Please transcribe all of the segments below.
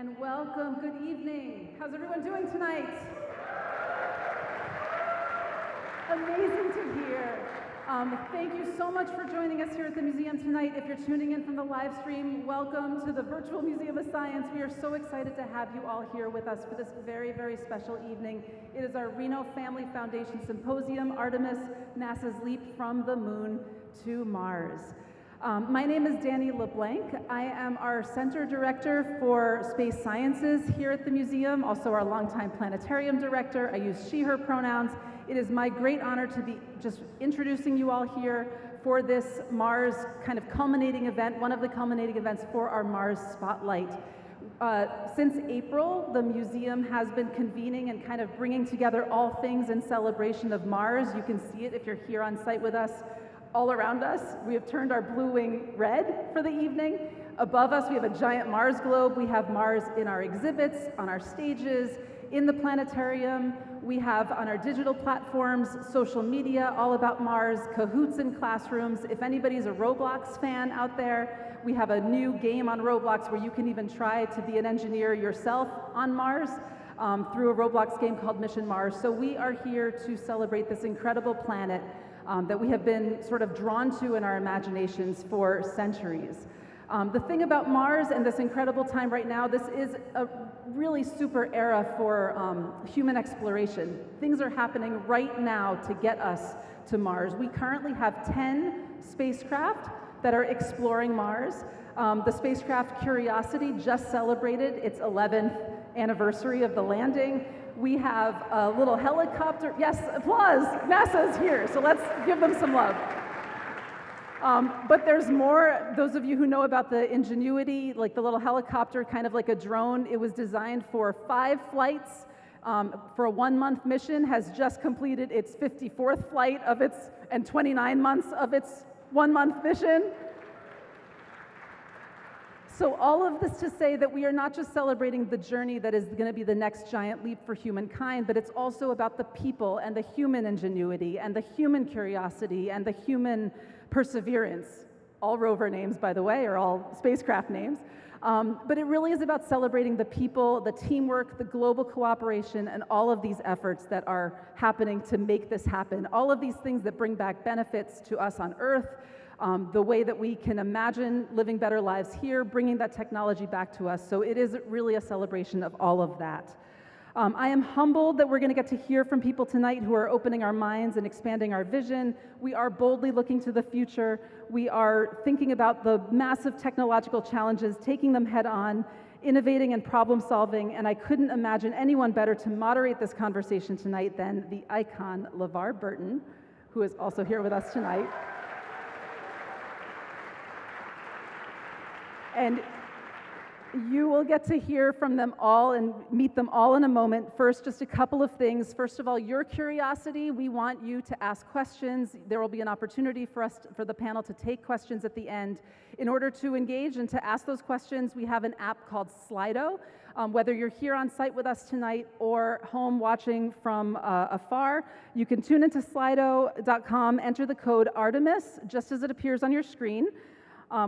and welcome. Good evening. How's everyone doing tonight? Amazing to hear. Thank you so much for joining us here at the museum tonight. If you're tuning in from the live stream, welcome to the Virtual Museum of Science. We are so excited to have you all here with us for this very, very special evening. It is our Reno Family Foundation Symposium, Artemis, NASA's Leap from the Moon to Mars. My name is Danny LeBlanc. I am our Center Director for Space Sciences here at the museum, also our longtime planetarium director. I use she, her pronouns. It is my great honor to be just introducing you all here for this Mars kind of culminating event, one of the culminating events for our Mars Spotlight. Since April, the museum has been convening and kind of bringing together all things in celebration of Mars. You can see it if you're here on site with us. All around us, we have turned our blue wing red for the evening. Above us, we have a giant Mars globe. We have Mars in our exhibits, on our stages, in the planetarium. We have on our digital platforms, social media, all about Mars, cahoots in classrooms. If anybody's a Roblox fan out there, we have a new game on Roblox where you can even try to be an engineer yourself on Mars through a Roblox game called Mission Mars. So we are here to celebrate this incredible planet that we have been sort of drawn to in our imaginations for centuries. The thing about Mars and this incredible time right now, this is a really super era for human exploration. Things are happening right now to get us to Mars. We currently have 10 spacecraft that are exploring Mars. The spacecraft Curiosity just celebrated its 11th anniversary of the landing. We have a little helicopter. Yes, applause. NASA's here, so let's give them some love. But there's more. Those of you who know about the Ingenuity, like the little helicopter, kind of like a drone, it was designed for 5 flights for a 1-month mission, has just completed its 54th flight of its, and 29 months of its 1-month mission. So all of this to say that we are not just celebrating the journey that is going to be the next giant leap for humankind, but it's also about the people and the human ingenuity and the human curiosity and the human perseverance. All rover names, by the way, are all spacecraft names. But it really is about celebrating the people, the teamwork, the global cooperation, and all of these efforts that are happening to make this happen. All of these things that bring back benefits to us on Earth, the way that we can imagine living better lives here, bringing that technology back to us. So it is really a celebration of all of that. I am humbled that we're going to get to hear from people tonight who are opening our minds and expanding our vision. We are boldly looking to the future. We are thinking about the massive technological challenges, taking them head on, innovating and problem solving, and I couldn't imagine anyone better to moderate this conversation tonight than the icon LeVar Burton, who is also here with us tonight. And you will get to hear from them all and meet them all in a moment. First, just a couple of things. First of all, your curiosity, we want you to ask questions. There will be an opportunity for the panel to take questions at the end. In order to engage and to ask those questions, we have an app called Slido. Whether you're here on site with us tonight or home watching from afar, you can tune into slido.com, enter the code Artemis, just as it appears on your screen.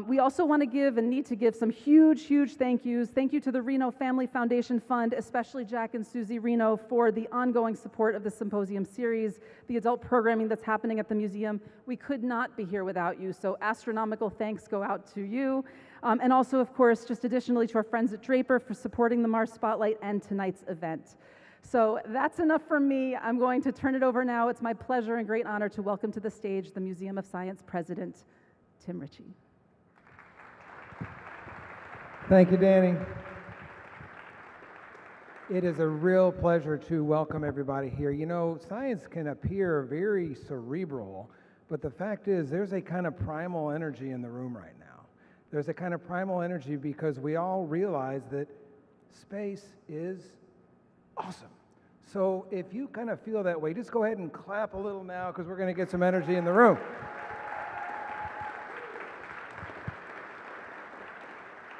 We also want to give and need to give some huge thank yous. Thank you to the Reno Family Foundation Fund, especially Jack and Susie Reno, for the ongoing support of the Symposium series, the adult programming that's happening at the museum. We could not be here without you, so astronomical thanks go out to you. And also, of course, just additionally to our friends at Draper for supporting the Mars Spotlight and tonight's event. So that's enough from me. I'm going to turn it over now. It's my pleasure and great honor to welcome to the stage the Museum of Science President, Tim Ritchie. Thank you, Danny. It is a real pleasure to welcome everybody here. You know, science can appear very cerebral, but the fact is there's a kind of primal energy in the room right now. There's a kind of primal energy because we all realize that space is awesome. So if you kind of feel that way, just go ahead and clap a little now because we're going to get some energy in the room.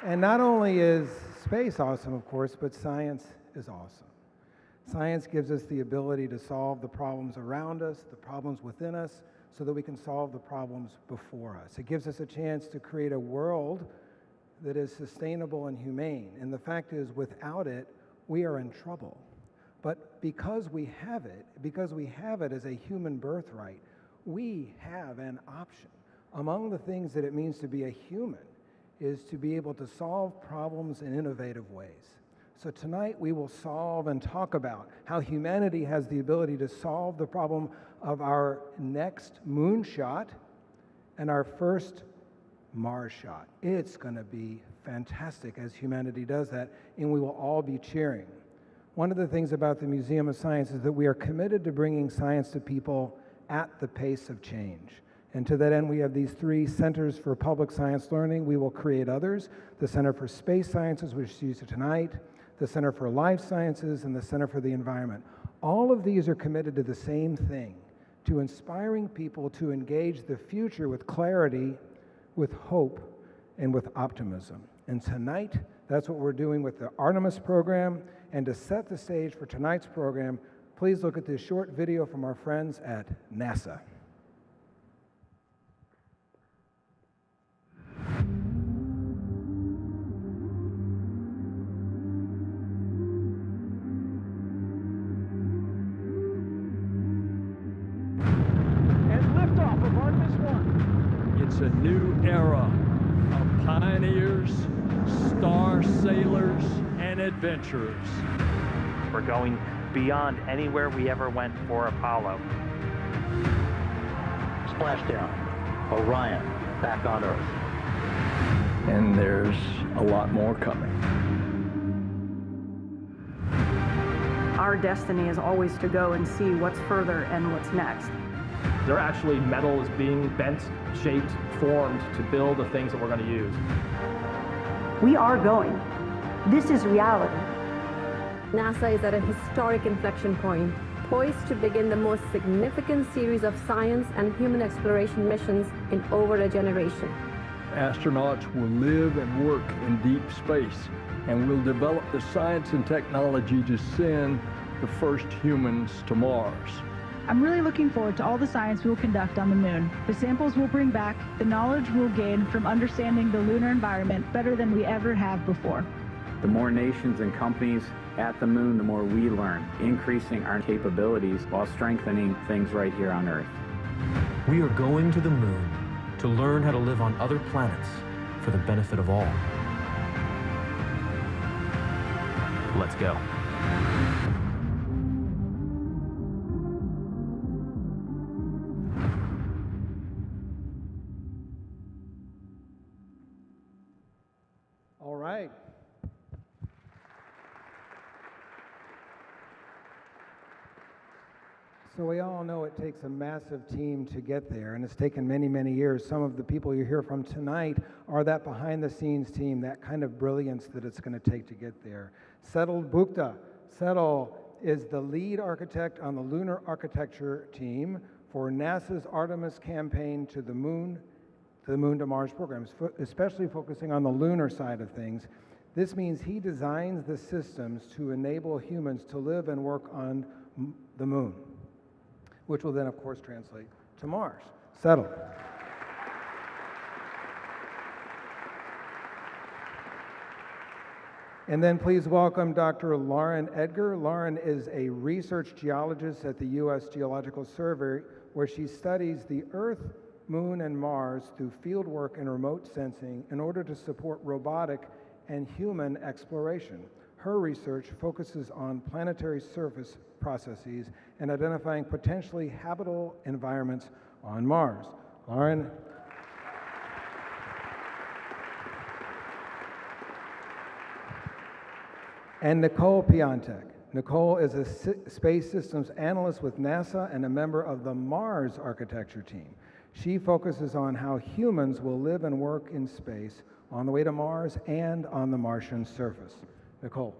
And not only is space awesome, of course, but science is awesome. Science gives us the ability to solve the problems around us, the problems within us, so that we can solve the problems before us. It gives us a chance to create a world that is sustainable and humane. And the fact is, without it, we are in trouble. But because we have it as a human birthright, we have an option. Among the things that it means to be a human is to be able to solve problems in innovative ways. So tonight we will solve and talk about how humanity has the ability to solve the problem of our next moonshot and our first Mars shot. It's going to be fantastic as humanity does that, and we will all be cheering. One of the things about the Museum of Science is that we are committed to bringing science to people at the pace of change. And to that end, we have these 3 centers for public science learning. We will create others: the Center for Space Sciences, which is used tonight, the Center for Life Sciences, and the Center for the Environment. All of these are committed to the same thing, to inspiring people to engage the future with clarity, with hope, and with optimism. And tonight, that's what we're doing with the Artemis program. And to set the stage for tonight's program, please look at this short video from our friends at NASA. Liftoff of Artemis 1. It's a new era of pioneers, star sailers, and adventurers. We're going beyond anywhere we ever went for Apollo. Splashdown, Orion, back on Earth. And there's a lot more coming. Our destiny is always to go and see what's further and what's next. They're actually metal is being bent, shaped, formed to build the things that we're going to use. We are going. This is reality. NASA is at a historic inflection point, poised to begin the most significant series of science and human exploration missions in over a generation. Astronauts will live and work in deep space, and will develop the science and technology to send the first humans to Mars. I'm really looking forward to all the science we will conduct on the moon, the samples we'll bring back, the knowledge we'll gain from understanding the lunar environment better than we ever have before. The more nations and companies at the moon, the more we learn, increasing our capabilities while strengthening things right here on Earth. We are going to the moon to learn how to live on other planets for the benefit of all. Let's go. All right. So we all know it takes a massive team to get there, and it's taken many, many years. Some of the people you hear from tonight are that behind-the-scenes team, that kind of brilliance that it's going to take to get there. Settle Bukta. Settle is the lead architect on the Lunar Architecture team for NASA's Artemis campaign to the moon to Mars programs, especially focusing on the lunar side of things. This means he designs the systems to enable humans to live and work on the moon, which will then, of course, translate to Mars. Settle. And then please welcome Dr. Lauren Edgar. Lauren is a research geologist at the U.S. Geological Survey, where she studies the Earth, Moon, and Mars through field work and remote sensing in order to support robotic and human exploration. Her research focuses on planetary surface processes and identifying potentially habitable environments on Mars. Lauren. And Nicole Piontek. Nicole is a space systems analyst with NASA and a member of the Mars Architecture team. She focuses on how humans will live and work in space on the way to Mars and on the Martian surface. Nicole.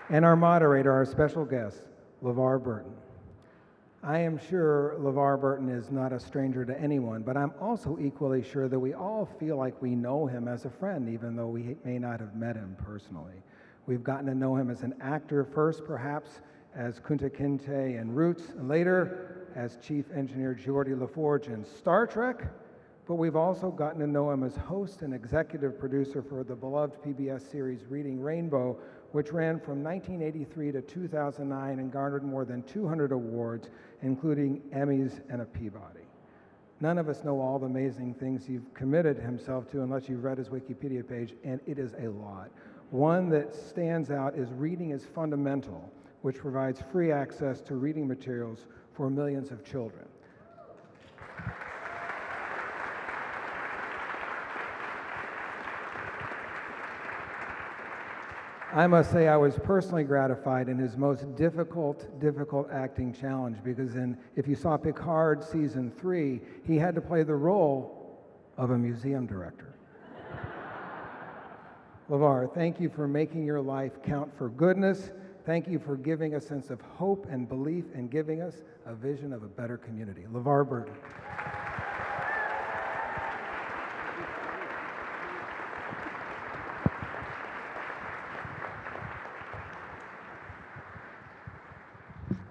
And our moderator, our special guest, LeVar Burton. I am sure LeVar Burton is not a stranger to anyone, but I'm also equally sure that we all feel like we know him as a friend, even though we may not have met him personally. We've gotten to know him as an actor first, perhaps as Kunta Kinte in Roots, and later as Chief Engineer Geordie LaForge in Star Trek, but we've also gotten to know him as host and executive producer for the beloved PBS series Reading Rainbow, which ran from 1983 to 2009 and garnered more than 200 awards, including Emmys and a Peabody. None of us know all the amazing things he's committed himself to unless you've read his Wikipedia page, and it is a lot. One that stands out is Reading is Fundamental, which provides free access to reading materials for millions of children. I must say I was personally gratified in his most difficult acting challenge, because if you saw Picard Season 3, he had to play the role of a museum director. LeVar, thank you for making your life count for goodness. Thank you for giving a sense of hope and belief and giving us a vision of a better community. LeVar Burton.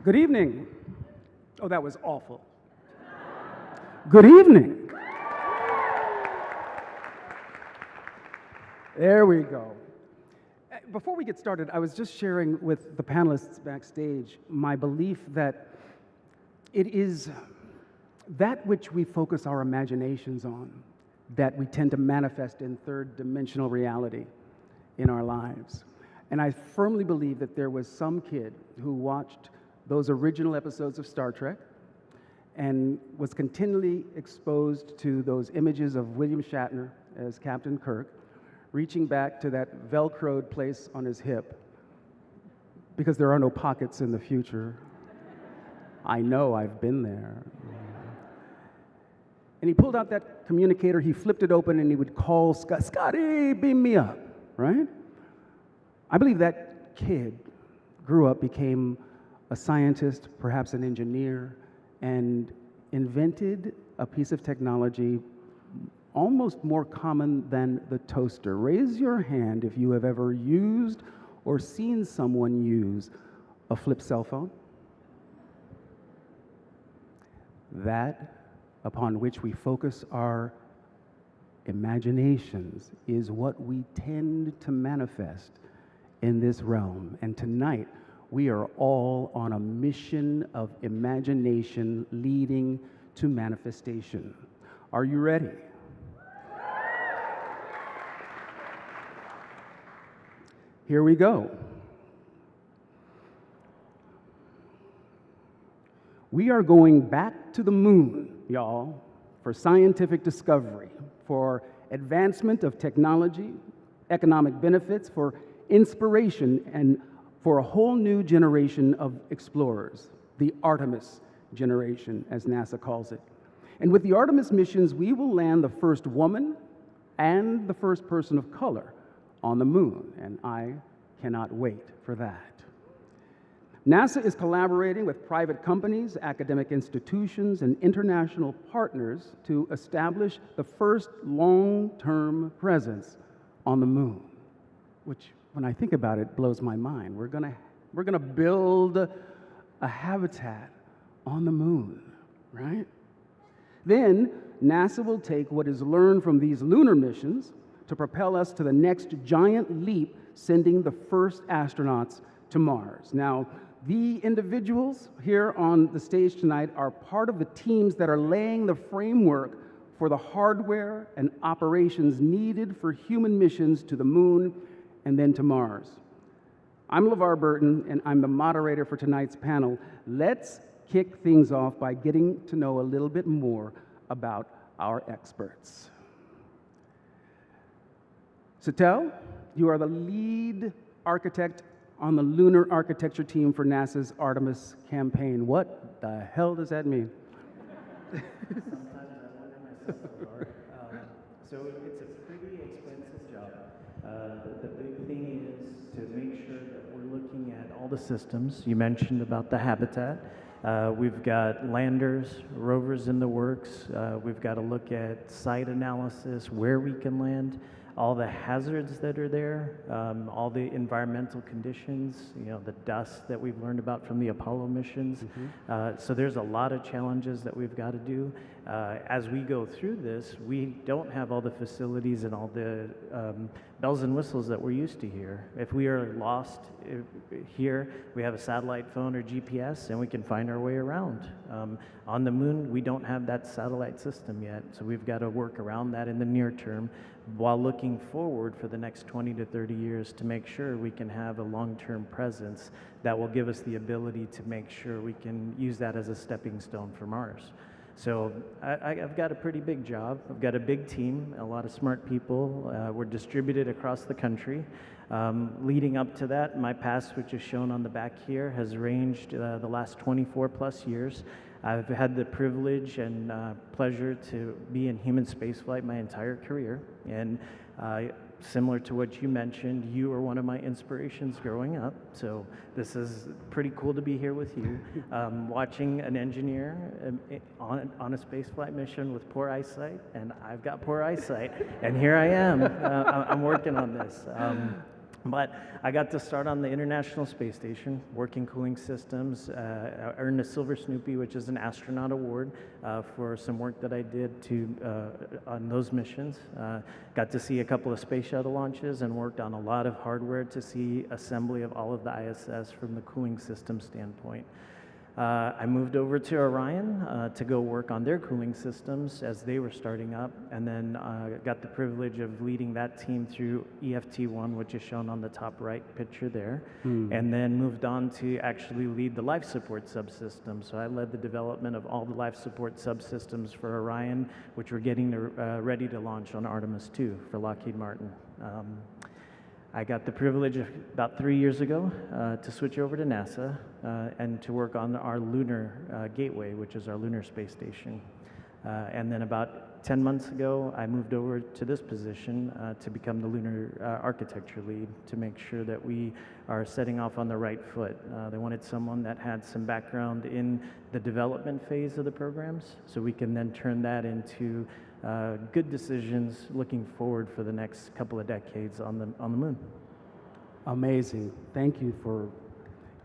Good evening. Oh, that was awful. Good evening. There we go. Before we get started, I was just sharing with the panelists backstage my belief that it is that which we focus our imaginations on that we tend to manifest in third-dimensional reality in our lives. And I firmly believe that there was some kid who watched those original episodes of Star Trek and was continually exposed to those images of William Shatner as Captain Kirk, reaching back to that Velcroed place on his hip, because there are no pockets in the future. I know, I've been there. And he pulled out that communicator, he flipped it open, and he would call Scotty, beam me up, right? I believe that kid grew up, became a scientist, perhaps an engineer, and invented a piece of technology almost more common than the toaster. Raise your hand if you have ever used or seen someone use a flip cell phone. That upon which we focus our imaginations is what we tend to manifest in this realm. And tonight, we are all on a mission of imagination leading to manifestation. Are you ready? Here we go. We are going back to the moon, y'all, for scientific discovery, for advancement of technology, economic benefits, for inspiration, and for a whole new generation of explorers, the Artemis generation, as NASA calls it. And with the Artemis missions, we will land the first woman and the first person of color on the moon, and I cannot wait for that. NASA is collaborating with private companies, academic institutions, and international partners to establish the first long-term presence on the moon, which, when I think about it, blows my mind. We're gonna build a habitat on the moon, right? Then NASA will take what is learned from these lunar missions to propel us to the next giant leap, sending the first astronauts to Mars. Now, the individuals here on the stage tonight are part of the teams that are laying the framework for the hardware and operations needed for human missions to the moon and then to Mars. I'm LeVar Burton, and I'm the moderator for tonight's panel. Let's kick things off by getting to know a little bit more about our experts. Satel, you are the lead architect on the Lunar Architecture team for NASA's Artemis campaign. What the hell does that mean? Sometimes I wonder myself, LeVar. So it's a pretty expensive job. The big thing is to make sure that we're looking at all the systems. You mentioned about the habitat. We've got landers, rovers in the works. We've got to look at site analysis, where we can land. all the hazards that are there, all the environmental conditions, the dust that we've learned about from the Apollo missions. So there's a lot of challenges that we've got to do. As we go through this, we don't have all the facilities and all the bells and whistles that we're used to here. If we are lost here, we have a satellite phone or GPS and we can find our way around. On the moon, we don't have that satellite system yet, so we've got to work around that in the near term while looking forward for the next 20 to 30 years to make sure we can have a long-term presence that will give us the ability to make sure we can use that as a stepping stone for Mars. So I've got a pretty big job. I've got a big team, a lot of smart people. We're distributed across the country. Leading up to that, my past, which is shown on the back here, has ranged the last 24 plus years. I've had the privilege and pleasure to be in human spaceflight my entire career. And similar to what you mentioned, you were one of my inspirations growing up. So this is pretty cool to be here with you, watching an engineer on a spaceflight mission with poor eyesight, and I've got poor eyesight, and here I am. I'm working on this. But I got to start on the International Space Station, working cooling systems. I earned a Silver Snoopy, which is an astronaut award for some work that I did on those missions. Got to see a couple of space shuttle launches and worked on a lot of hardware to see assembly of all of the ISS from the cooling system standpoint. I moved over to Orion to go work on their cooling systems as they were starting up, and then got the privilege of leading that team through EFT1, which is shown on the top right picture there, and then moved on to actually lead the life support subsystem. So I led the development of all the life support subsystems for Orion, which we're getting ready to launch on Artemis 2 for Lockheed Martin. I got the privilege about 3 years ago to switch over to NASA and to work on our lunar gateway, which is our lunar space station. And then about 10 months ago, I moved over to this position to become the Lunar Architecture lead to make sure that we are setting off on the right foot. They wanted someone that had some background in the development phase of the programs, so we can then turn that into good decisions looking forward for the next couple of decades on the moon. Amazing. Thank you for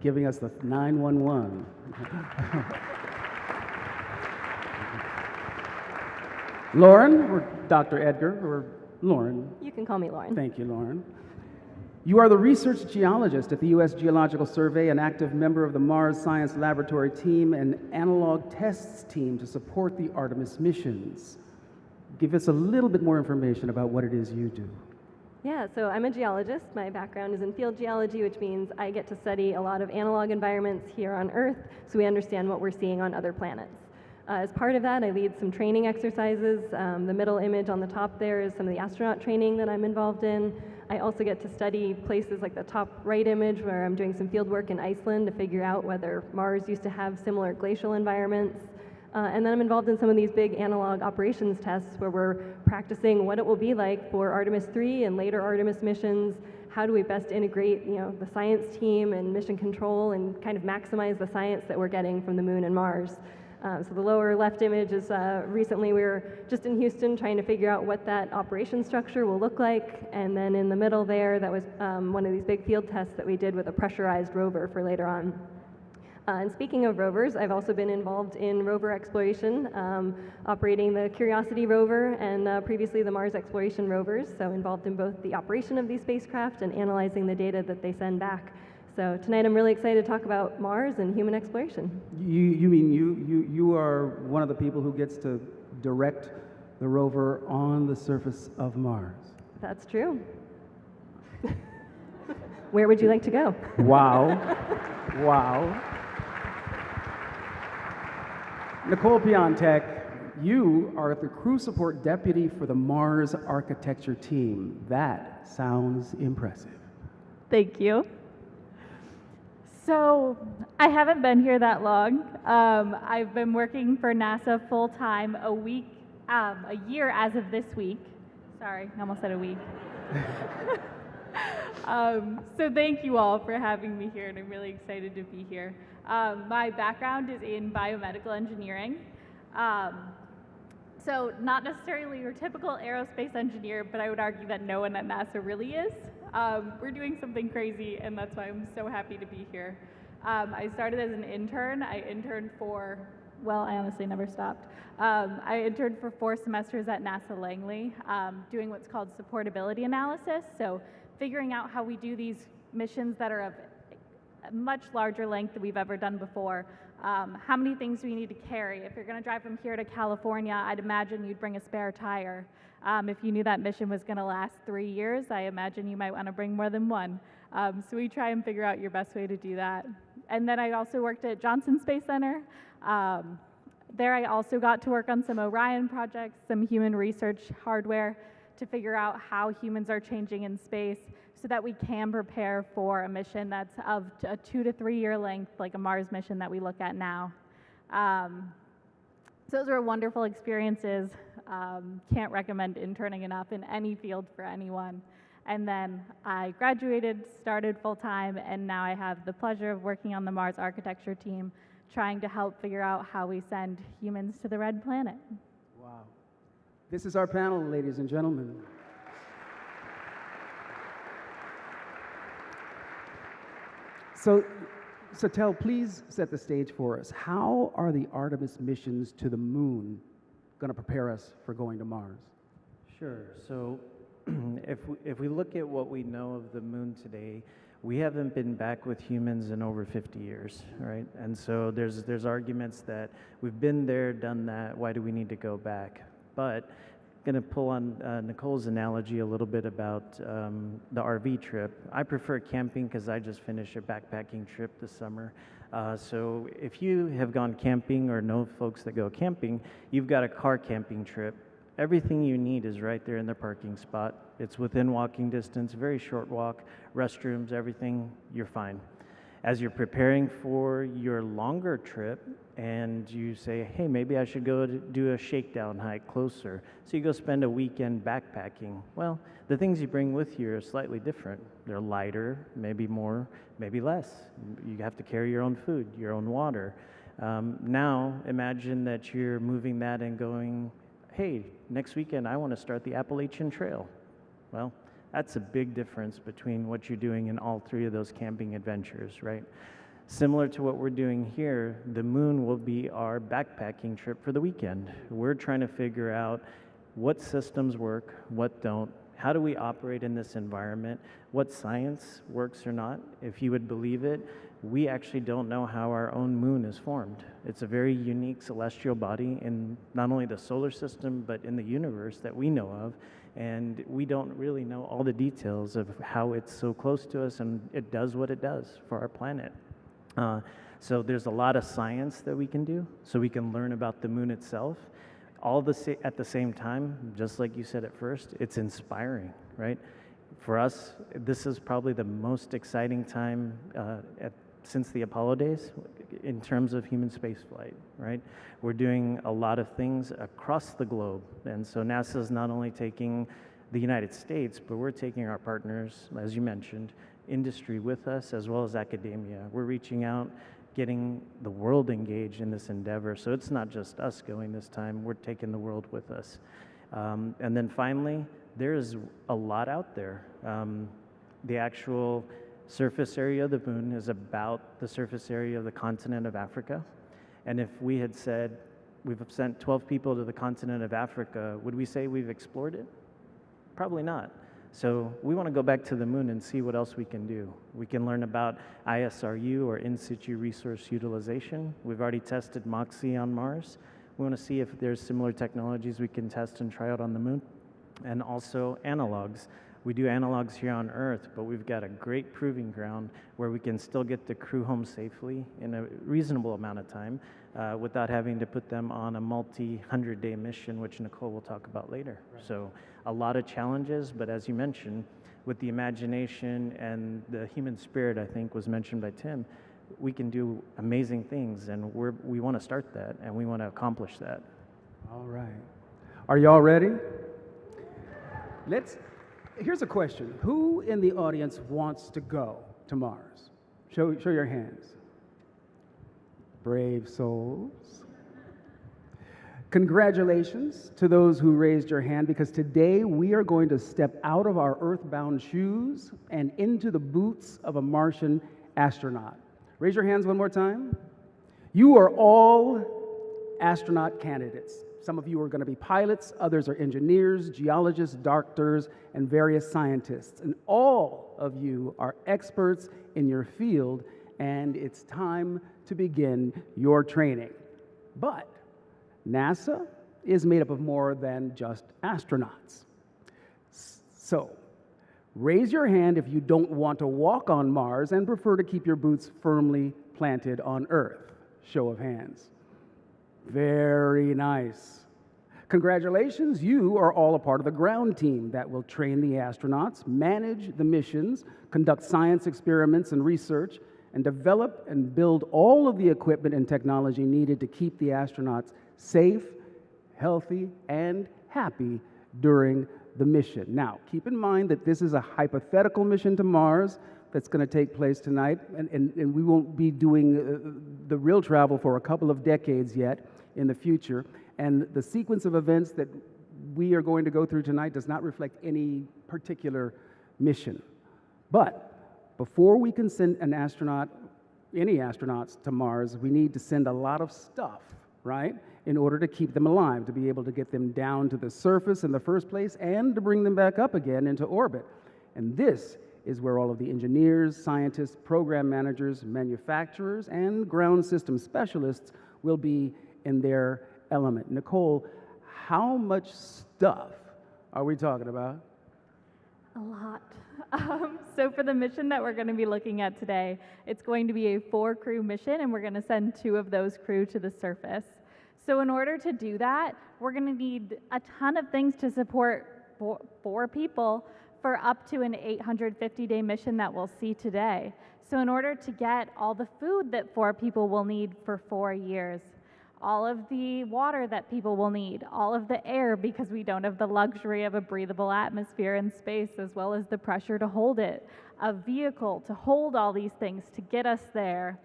giving us the 911. Lauren, or Dr. Edgar, or Lauren? You can call me Lauren. Thank you, Lauren. You are the research geologist at the U.S. Geological Survey, an active member of the Mars Science Laboratory team and analog tests team to support the Artemis missions. Give us a little bit more information about what it is you do. Yeah, so I'm a geologist. My background is in field geology, which means I get to study a lot of analog environments here on Earth so we understand what we're seeing on other planets. As part of that, I lead some training exercises. The middle image on the top there is some of the astronaut training that I'm involved in. I also get to study places like the top right image where I'm doing some field work in Iceland to figure out whether Mars used to have similar glacial environments. And then I'm involved in some of these big analog operations tests where we're practicing what it will be like for Artemis 3 and later Artemis missions. How do we best integrate, the science team and mission control and kind of maximize the science that we're getting from the moon and Mars? So the lower left image is recently we were just in Houston trying to figure out what that operation structure will look like. And then in the middle there, that was one of these big field tests that we did with a pressurized rover for later on. And speaking of rovers, I've also been involved in rover exploration, operating the Curiosity rover and previously the Mars exploration rovers, so involved in both the operation of these spacecraft and analyzing the data that they send back. So tonight I'm really excited to talk about Mars and human exploration. You mean you are one of the people who gets to direct the rover on the surface of Mars? That's true. Where would you like to go? Wow. Wow. Nicole Piontek, you are the crew support deputy for the Mars Architecture team. That sounds impressive. Thank you. So I haven't been here that long. I've been working for NASA full-time a year as of this week. Sorry, I almost said a week. So thank you all for having me here, and I'm really excited to be here. My background is in biomedical engineering. So not necessarily your typical aerospace engineer, but I would argue that no one at NASA really is. We're doing something crazy, and that's why I'm so happy to be here. I started as an intern. I interned for, well, I honestly never stopped. I interned for 4 semesters at NASA Langley, doing what's called supportability analysis. So figuring out how we do these missions that are of a much larger length than we've ever done before. How many things do we need to carry? If you're going to drive from here to California, I'd imagine you'd bring a spare tire. If you knew that mission was going to last 3 years, I imagine you might want to bring more than one. So we try and figure out your best way to do that. And then I also worked at Johnson Space Center. There I also got to work on some Orion projects, some human research hardware to figure out how humans are changing in space so that we can prepare for a mission that's of a 2 to 3 year length, like a Mars mission that we look at now. So those were wonderful experiences. Can't recommend interning enough in any field for anyone. And then I graduated, started full-time, and now I have the pleasure of working on the Mars Architecture team, trying to help figure out how we send humans to the red planet. Wow. This is our panel, ladies and gentlemen. So Tel, please set the stage for us. How are the Artemis missions to the moon going to prepare us for going to Mars? Sure. So if we look at what we know of the moon today, we haven't been back with humans in over 50 years, right? And so there's arguments that we've been there, done that, why do we need to go back? But going to pull on Nicole's analogy a little bit about the RV trip. I prefer camping because I just finished a backpacking trip this summer. So if you have gone camping or know folks that go camping, you've got a car camping trip. Everything you need is right there in the parking spot. It's within walking distance, very short walk, restrooms, everything, you're fine. As you're preparing for your longer trip and you say, hey, maybe I should go to do a shakedown hike closer. So you go spend a weekend backpacking. Well, the things you bring with you are slightly different. They're lighter, maybe more, maybe less. You have to carry your own food, your own water. Now, imagine that you're moving that and going, hey, next weekend I want to start the Appalachian Trail. Well, that's a big difference between what you're doing in all 3 of those camping adventures, right? Similar to what we're doing here, the moon will be our backpacking trip for the weekend. We're trying to figure out what systems work, what don't, how do we operate in this environment, what science works or not. If you would believe it, we actually don't know how our own moon is formed. It's a very unique celestial body in not only the solar system, but in the universe that we know of. And we don't really know all the details of how it's so close to us and it does what it does for our planet. So there's a lot of science that we can do, so we can learn about the moon itself. At the same time, just like you said at first, it's inspiring, right? For us, this is probably the most exciting time since the Apollo days in terms of human spaceflight, right? We're doing a lot of things across the globe. And so NASA is not only taking the United States, but we're taking our partners, as you mentioned, industry with us, as well as academia. We're reaching out, getting the world engaged in this endeavor. So it's not just us going this time, we're taking the world with us. And then finally, there's a lot out there. The actual surface area of the moon is about the surface area of the continent of Africa. And if we had said, we've sent 12 people to the continent of Africa, would we say we've explored it? Probably not. So we want to go back to the moon and see what else we can do. We can learn about ISRU, or in situ resource utilization. We've already tested MOXIE on Mars. We want to see if there's similar technologies we can test and try out on the moon. And also analogs. We do analogs here on Earth, but we've got a great proving ground where we can still get the crew home safely in a reasonable amount of time without having to put them on a multi-100-day mission, which Nicole will talk about later. Right. So a lot of challenges, but as you mentioned, with the imagination and the human spirit, I think was mentioned by Tim, we can do amazing things, and we want to start that, and we want to accomplish that. All right. Are y'all ready? Here's a question. Who in the audience wants to go to Mars? Show your hands. Brave souls. Congratulations to those who raised your hand, because today we are going to step out of our earthbound shoes and into the boots of a Martian astronaut. Raise your hands one more time. You are all astronaut candidates. Some of you are going to be pilots, others are engineers, geologists, doctors, and various scientists. And all of you are experts in your field, and it's time to begin your training. But NASA is made up of more than just astronauts. So, raise your hand if you don't want to walk on Mars and prefer to keep your boots firmly planted on Earth. Show of hands. Very nice. Congratulations, you are all a part of the ground team that will train the astronauts, manage the missions, conduct science experiments and research, and develop and build all of the equipment and technology needed to keep the astronauts safe, healthy, and happy during the mission. Now, keep in mind that this is a hypothetical mission to Mars that's going to take place tonight, and we won't be doing the real travel for a couple of decades yet in the future. And the sequence of events that we are going to go through tonight does not reflect any particular mission. But before we can send an astronaut, any astronauts to Mars, we need to send a lot of stuff, right? In order to keep them alive, to be able to get them down to the surface in the first place and to bring them back up again into orbit. And this is where all of the engineers, scientists, program managers, manufacturers, and ground system specialists will be in their element. Nicole, how much stuff are we talking about? A lot. So for the mission that we're going to be looking at today, it's going to be a 4-crew mission, and we're going to send 2 of those crew to the surface. So in order to do that, we're going to need a ton of things to support 4 people for up to an 850-day mission that we'll see today. So in order to get all the food that 4 people will need for 4 years, all of the water that people will need, all of the air, because we don't have the luxury of a breathable atmosphere in space, as well as the pressure to hold it, a vehicle to hold all these things to get us there,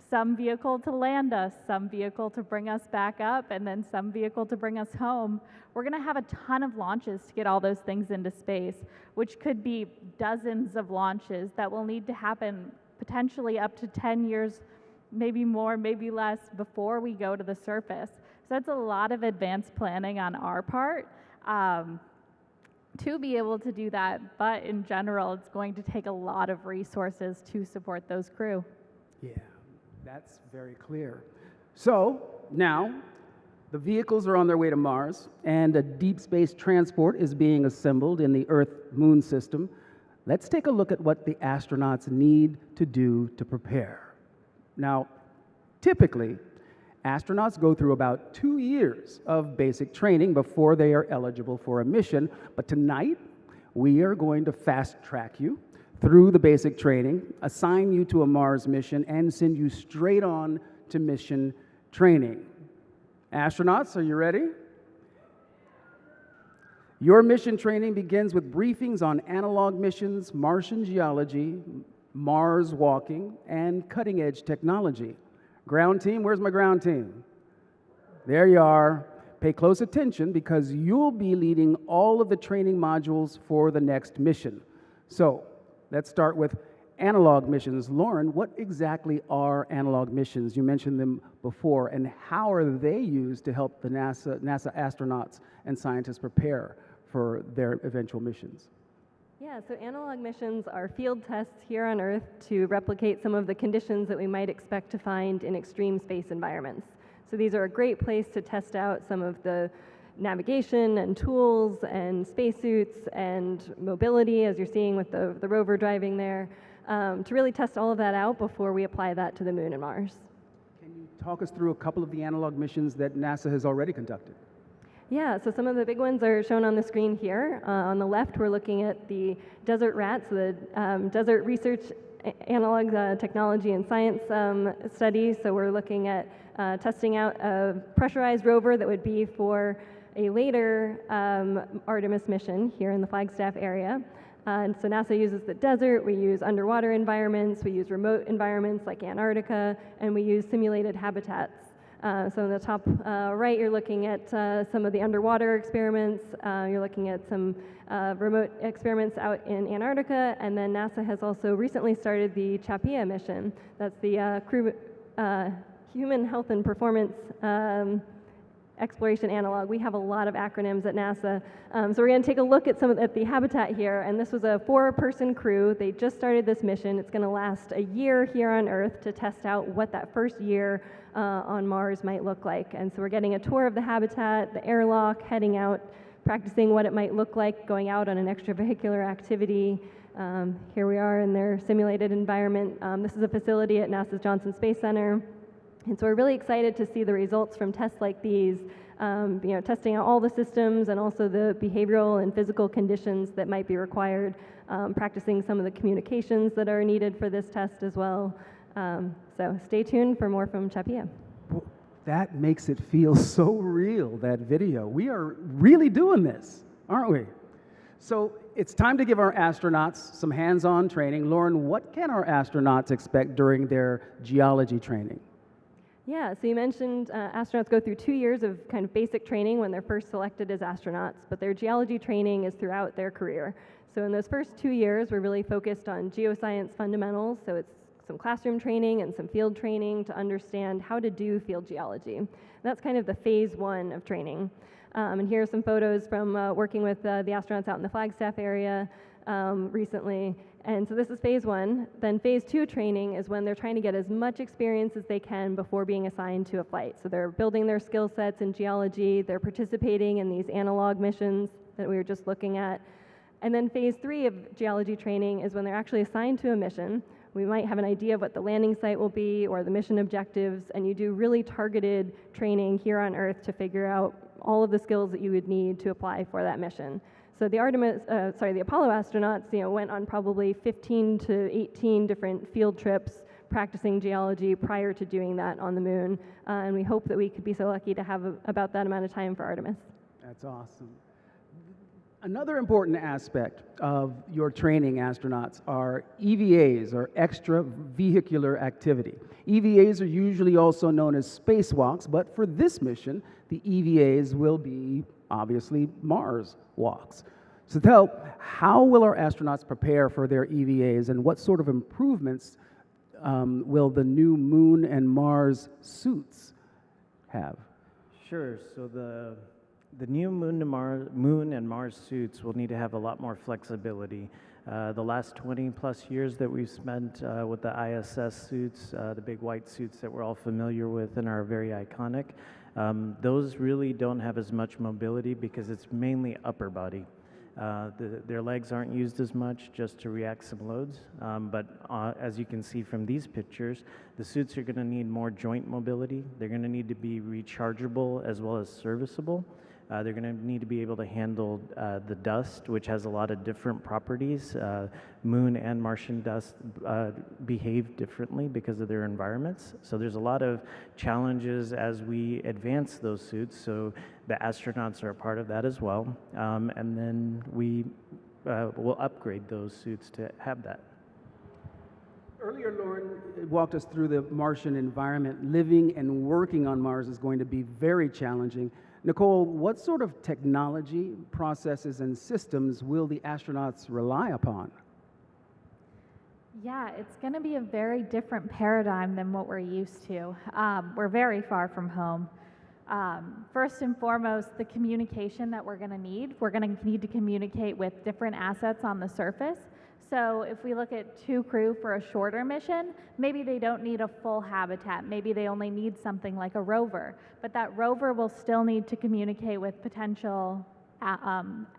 some vehicle to land us, some vehicle to bring us back up, and then some vehicle to bring us home. We're going to have a ton of launches to get all those things into space, which could be dozens of launches that will need to happen potentially up to 10 years, maybe more, maybe less, before we go to the surface. So that's a lot of advanced planning on our part to be able to do that. But in general, it's going to take a lot of resources to support those crew. Yeah, that's very clear. So now the vehicles are on their way to Mars, and a deep space transport is being assembled in the Earth-Moon system. Let's take a look at what the astronauts need to do to prepare. Now, typically, astronauts go through about 2 years of basic training before they are eligible for a mission. But tonight, we are going to fast-track you through the basic training, assign you to a Mars mission, and send you straight on to mission training. Astronauts, are you ready? Your mission training begins with briefings on analog missions, Martian geology, Mars walking, and cutting-edge technology. Ground team, where's my ground team? There you are. Pay close attention because you'll be leading all of the training modules for the next mission. So, let's start with analog missions. Lauren, what exactly are analog missions? You mentioned them before, and how are they used to help the NASA astronauts and scientists prepare for their eventual missions? Yeah, so analog missions are field tests here on Earth to replicate some of the conditions that we might expect to find in extreme space environments. So these are a great place to test out some of the navigation and tools and spacesuits and mobility, as you're seeing with the rover driving there, to really test all of that out before we apply that to the Moon and Mars. Can you talk us through a couple of the analog missions that NASA has already conducted? Yeah, so some of the big ones are shown on the screen here. On the left, we're looking at the Desert Rats, the Desert Research Analog Technology and Science Study. So we're looking at testing out a pressurized rover that would be for a later Artemis mission here in the Flagstaff area. And so NASA uses the desert, we use underwater environments, we use remote environments like Antarctica, and we use simulated habitats So in the top right, you're looking at some of the underwater experiments. You're looking at some remote experiments out in Antarctica, and then NASA has also recently started the CHAPEA mission. That's the Human Health and Performance Exploration Analog. We have a lot of acronyms at NASA. So we're going to take a look at at the habitat here, and this was a 4-person crew. They just started this mission. It's going to last a year here on Earth to test out what that first year on Mars might look like. And so we're getting a tour of the habitat, the airlock, heading out, practicing what it might look like, going out on an extravehicular activity. Here we are in their simulated environment. This is a facility at NASA's Johnson Space Center. And so we're really excited to see the results from tests like these, testing out all the systems and also the behavioral and physical conditions that might be required, practicing some of the communications that are needed for this test as well. So stay tuned for more from CHAPEA. Well, that makes it feel so real, that video. We are really doing this, aren't we? So it's time to give our astronauts some hands-on training. Lauren, what can our astronauts expect during their geology training? Yeah, so you mentioned astronauts go through 2 years of kind of basic training when they're first selected as astronauts, but their geology training is throughout their career. So in those first 2 years, we're really focused on geoscience fundamentals, so it's some classroom training and some field training to understand how to do field geology. And that's kind of the phase 1 of training. And here are some photos from working with the astronauts out in the Flagstaff area recently. And so this is phase 1. Then phase 2 training is when they're trying to get as much experience as they can before being assigned to a flight. So they're building their skill sets in geology, they're participating in these analog missions that we were just looking at. And then phase 3 of geology training is when they're actually assigned to a mission. We might have an idea of what the landing site will be or the mission objectives, and you do really targeted training here on Earth to figure out all of the skills that you would need to apply for that mission. So the Apollo astronauts, went on probably 15 to 18 different field trips practicing geology prior to doing that on the moon, and we hope that we could be so lucky to have about that amount of time for Artemis. That's awesome. Another important aspect of your training, astronauts, are EVAs, or extravehicular activity. EVAs are usually also known as spacewalks, but for this mission, the EVAs will be, obviously, Mars walks. So how will our astronauts prepare for their EVAs, and what sort of improvements will the new Moon and Mars suits have? Sure. So the new Moon and Mars suits will need to have a lot more flexibility. The last 20 plus years that we've spent with the ISS suits, the big white suits that we're all familiar with and are very iconic, those really don't have as much mobility because it's mainly upper body. Their legs aren't used as much just to react some loads, but as you can see from these pictures, the suits are going to need more joint mobility. They're going to need to be rechargeable as well as serviceable. They're going to need to be able to handle the dust, which has a lot of different properties. Moon and Martian dust behave differently because of their environments. So there's a lot of challenges as we advance those suits. So the astronauts are a part of that as well. And then we will upgrade those suits to have that. Earlier, Lauren walked us through the Martian environment. Living and working on Mars is going to be very challenging. Nicole, what sort of technology, processes, and systems will the astronauts rely upon? Yeah, it's going to be a very different paradigm than what we're used to. We're very far from home. First and foremost, the communication that we're going to need. We're going to need to communicate with different assets on the surface. So if we look at 2 crew for a shorter mission, maybe they don't need a full habitat. Maybe they only need something like a rover. But that rover will still need to communicate with potential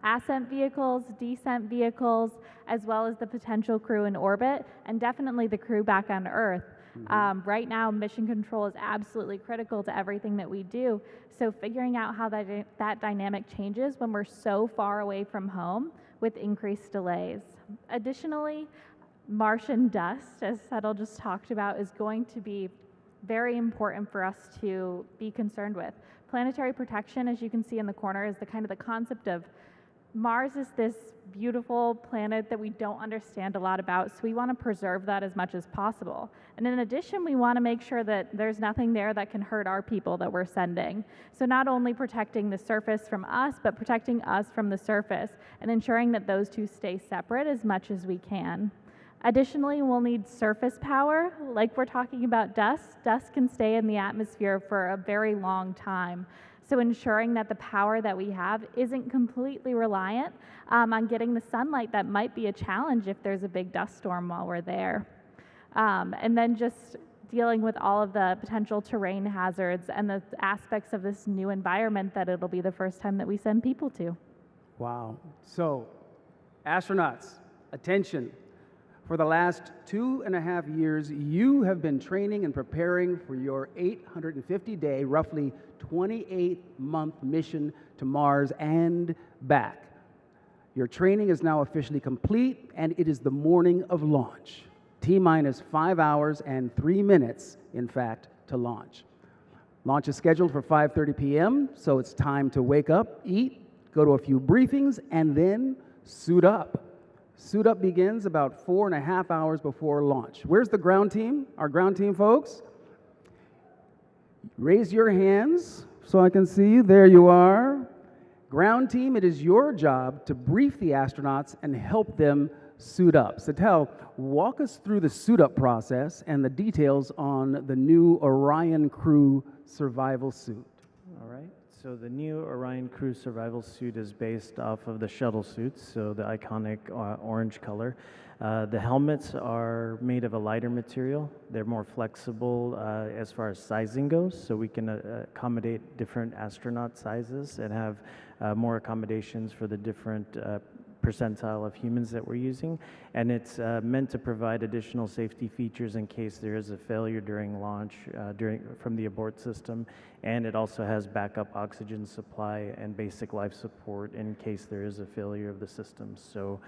ascent vehicles, descent vehicles, as well as the potential crew in orbit, and definitely the crew back on Earth. Right now, mission control is absolutely critical to everything that we do. So figuring out how that dynamic changes when we're so far away from home with increased delays. Additionally, Martian dust, as Settle just talked about, is going to be very important for us to be concerned with. Planetary protection, as you can see in the corner, is the concept of Mars is this beautiful planet that we don't understand a lot about, so we want to preserve that as much as possible. And in addition, we want to make sure that there's nothing there that can hurt our people that we're sending. So not only protecting the surface from us, but protecting us from the surface and ensuring that those two stay separate as much as we can. Additionally, we'll need surface power. Like we're talking about dust, dust can stay in the atmosphere for a very long time. So ensuring that the power that we have isn't completely reliant on getting the sunlight that might be a challenge if there's a big dust storm while we're there. And then just dealing with all of the potential terrain hazards and the aspects of this new environment that it'll be the first time that we send people to. Wow. So, astronauts, attention. For the last 2.5 years, you have been training and preparing for your 850-day, roughly 28-month mission to Mars and back. Your training is now officially complete, and it is the morning of launch. T-minus 5 hours and 3 minutes, in fact, to launch. Launch is scheduled for 5:30 p.m., so it's time to wake up, eat, go to a few briefings, and then suit up. Suit up begins about 4.5 hours before launch. Where's the ground team? Our ground team folks? Raise your hands so I can see you. There you are. Ground team, it is your job to brief the astronauts and help them suit up. Satel, walk us through the suit up process and the details on the new Orion Crew survival suit. All right. So the new Orion Crew survival suit is based off of the shuttle suits, so the iconic orange color. The helmets are made of a lighter material. They're more flexible as far as sizing goes, so we can accommodate different astronaut sizes and have more accommodations for the different percentile of humans that we're using, and it's meant to provide additional safety features in case there is a failure during launch from the abort system, and it also has backup oxygen supply and basic life support in case there is a failure of the system. So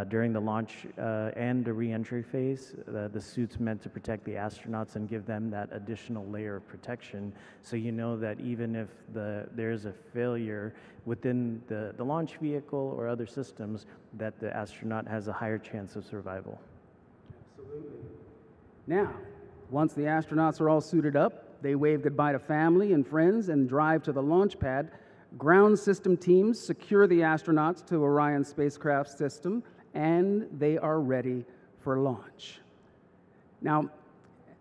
during the launch and the re-entry phase, the suit's meant to protect the astronauts and give them that additional layer of protection, so you know that even if there is a failure within the launch vehicle or other systems, that the astronaut has a higher chance of survival. Absolutely. Now, once the astronauts are all suited up, they wave goodbye to family and friends and drive to the launch pad. Ground system teams secure the astronauts to Orion spacecraft system, and they are ready for launch. Now,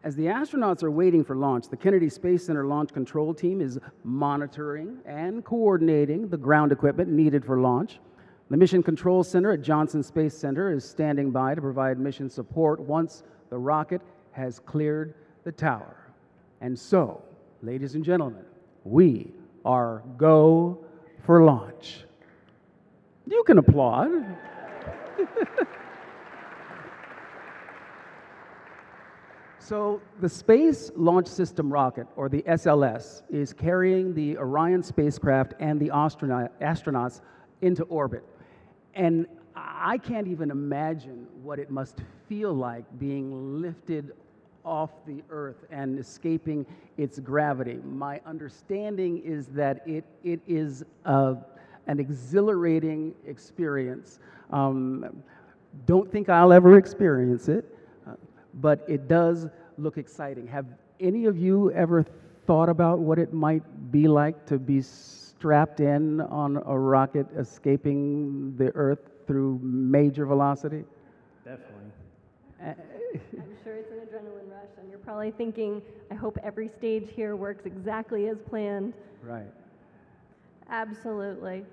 as the astronauts are waiting for launch, the Kennedy Space Center Launch Control Team is monitoring and coordinating the ground equipment needed for launch. The Mission Control Center at Johnson Space Center is standing by to provide mission support once the rocket has cleared the tower. And so, ladies and gentlemen, we are go for launch. You can applaud. So the Space Launch System rocket, or the SLS, is carrying the Orion spacecraft and the astronauts into orbit. And I can't even imagine what it must feel like being lifted off the Earth and escaping its gravity. My understanding is that it is an exhilarating experience. Don't think I'll ever experience it, but it does look exciting. Have any of you ever thought about what it might be like to be strapped in on a rocket escaping the Earth through major velocity? Definitely. I'm sure it's an adrenaline rush, and you're probably thinking, I hope every stage here works exactly as planned. Right. Absolutely.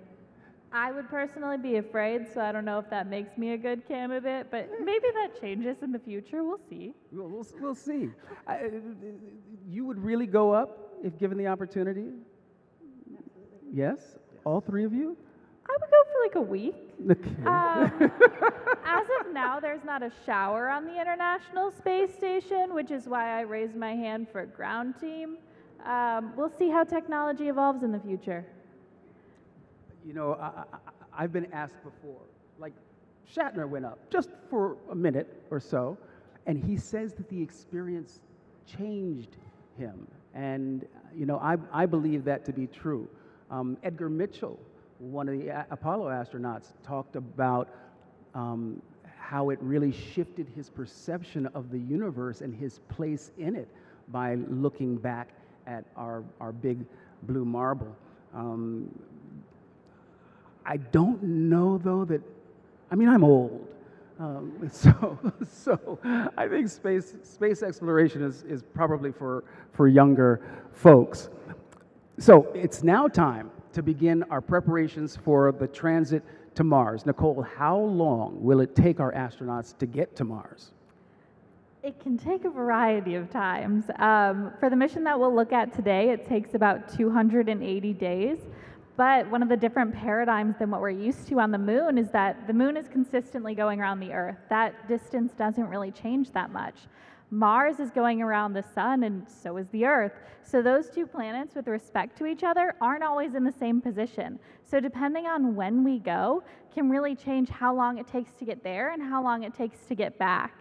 I would personally be afraid, so I don't know if that makes me a good candidate, but maybe that changes in the future. We'll see. We'll see. You would really go up if given the opportunity? Yes? All three of you? I would go for like a week. Okay. As of now, there's not a shower on the International Space Station, which is why I raised my hand for ground team. We'll see how technology evolves in the future. You know, I've been asked before, like Shatner went up just for a minute or so, and he says that the experience changed him. And, you know, I believe that to be true. Edgar Mitchell one of the Apollo astronauts talked about how it really shifted his perception of the universe and his place in it by looking back at our big blue marble. I don't know, though, that, I mean, I'm old. So I think space exploration is probably for younger folks. So it's now time to begin our preparations for the transit to Mars. Nicole, how long will it take our astronauts to get to Mars? It can take a variety of times. For the mission that we'll look at today, it takes about 280 days. But one of the different paradigms than what we're used to on the moon is that the moon is consistently going around the Earth. That distance doesn't really change that much. Mars is going around the sun, and so is the Earth. So those two planets, with respect to each other, aren't always in the same position. So depending on when we go, can really change how long it takes to get there and how long it takes to get back.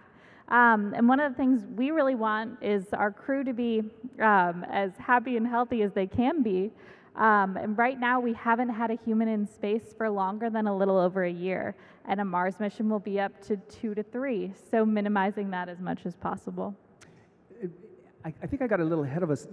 And one of the things we really want is our crew to be as happy and healthy as they can be. And right now, we haven't had a human in space for longer than a little over a year. And a Mars mission will be up to 2 to 3, so minimizing that as much as possible. I think I got a little ahead of us.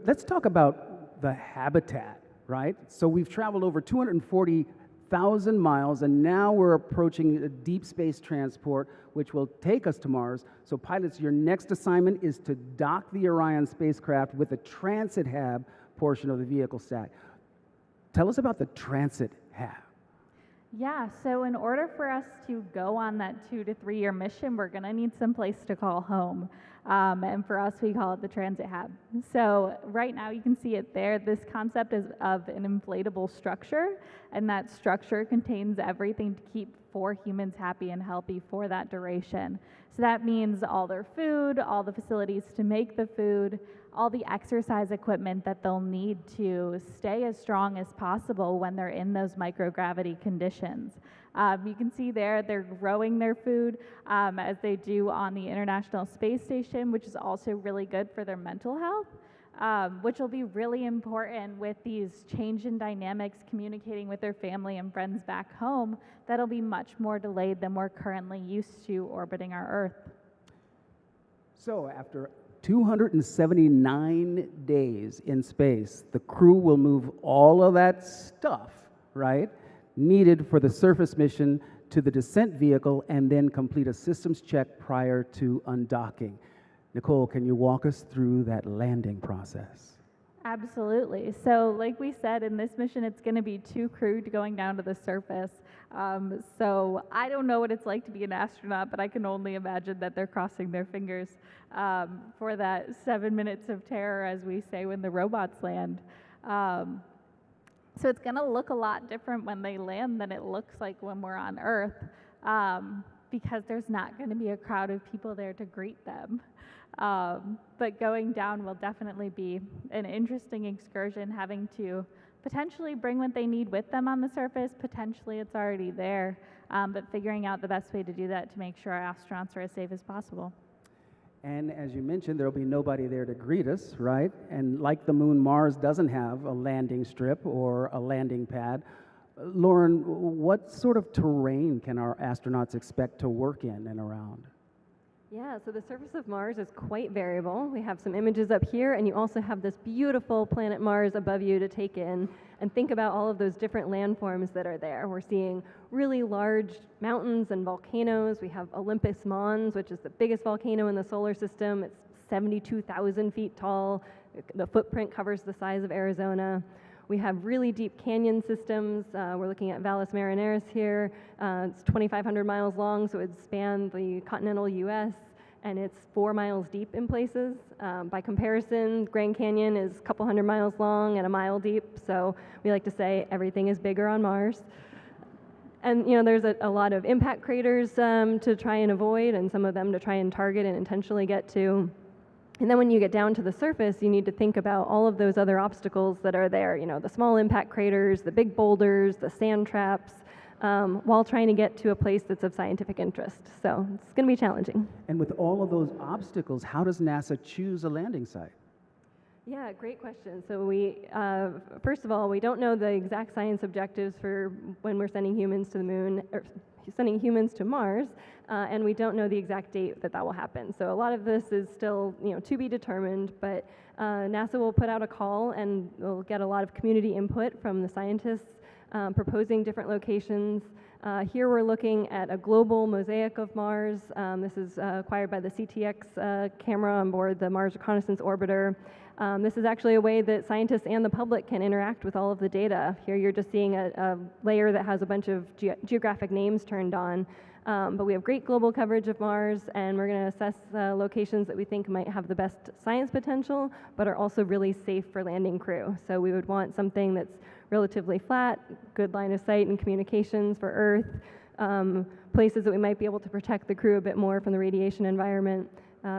Let's talk about the habitat, right? So we've traveled over 240,000 miles, and now we're approaching a deep space transport, which will take us to Mars. So pilots, your next assignment is to dock the Orion spacecraft with the transit hab portion of the vehicle stack. Tell us about the transit hab. Yeah, so in order for us to go on that 2 to 3 year mission, we're going to need some place to call home. And for us, we call it the transit hab. So right now, you can see it there. This concept is of an inflatable structure, and that structure contains everything to keep 4 humans happy and healthy for that duration. So that means all their food, all the facilities to make the food, all the exercise equipment that they'll need to stay as strong as possible when they're in those microgravity conditions. You can see there they're growing their food as they do on the International Space Station, which is also really good for their mental health, which will be really important with these change in dynamics, communicating with their family and friends back home. That'll be much more delayed than we're currently used to orbiting our Earth. So after 279 days in space, the crew will move all of that stuff, right, needed for the surface mission to the descent vehicle and then complete a systems check prior to undocking. Nicole, can you walk us through that landing process? Absolutely. So like we said, in this mission, it's going to be 2 crew going down to the surface. So I don't know what it's like to be an astronaut, but I can only imagine that they're crossing their fingers for that 7 minutes of terror, as we say, when the robots land. So it's going to look a lot different when they land than it looks like when we're on Earth, because there's not going to be a crowd of people there to greet them. But going down will definitely be an interesting excursion, having to potentially bring what they need with them on the surface. Potentially it's already there, but figuring out the best way to do that to make sure our astronauts are as safe as possible. And as you mentioned, there'll be nobody there to greet us, right? And like the moon, Mars doesn't have a landing strip or a landing pad. Lauren, what sort of terrain can our astronauts expect to work in and around? Yeah, so the surface of Mars is quite variable. We have some images up here, and you also have this beautiful planet Mars above you to take in and think about all of those different landforms that are there. We're seeing really large mountains and volcanoes. We have Olympus Mons, which is the biggest volcano in the solar system. It's 72,000 feet tall. The footprint covers the size of Arizona. We have really deep canyon systems. We're looking at Valles Marineris here. It's 2,500 miles long, so it would span the continental US, and it's 4 miles deep in places. By comparison, Grand Canyon is a couple hundred miles long and a mile deep, so we like to say everything is bigger on Mars. And you know, there's a lot of impact craters to try and avoid, and some of them to try and target and intentionally get to. And then when you get down to the surface, you need to think about all of those other obstacles that are there, you know, the small impact craters, the big boulders, the sand traps, while trying to get to a place that's of scientific interest. So it's going to be challenging. And with all of those obstacles, how does NASA choose a landing site? Yeah, great question. So first of all, we don't know the exact science objectives for when we're sending humans to the moon, or sending humans to Mars, and we don't know the exact date that will happen. So a lot of this is still, to be determined, but NASA will put out a call and we'll get a lot of community input from the scientists proposing different locations. Here we're looking at a global mosaic of Mars. This is acquired by the CTX camera on board the Mars Reconnaissance Orbiter. This is actually a way that scientists and the public can interact with all of the data. Here you're just seeing a layer that has a bunch of geographic names turned on. But we have great global coverage of Mars, and we're going to assess locations that we think might have the best science potential, but are also really safe for landing crew. So we would want something that's relatively flat, good line of sight and communications for Earth, places that we might be able to protect the crew a bit more from the radiation environment.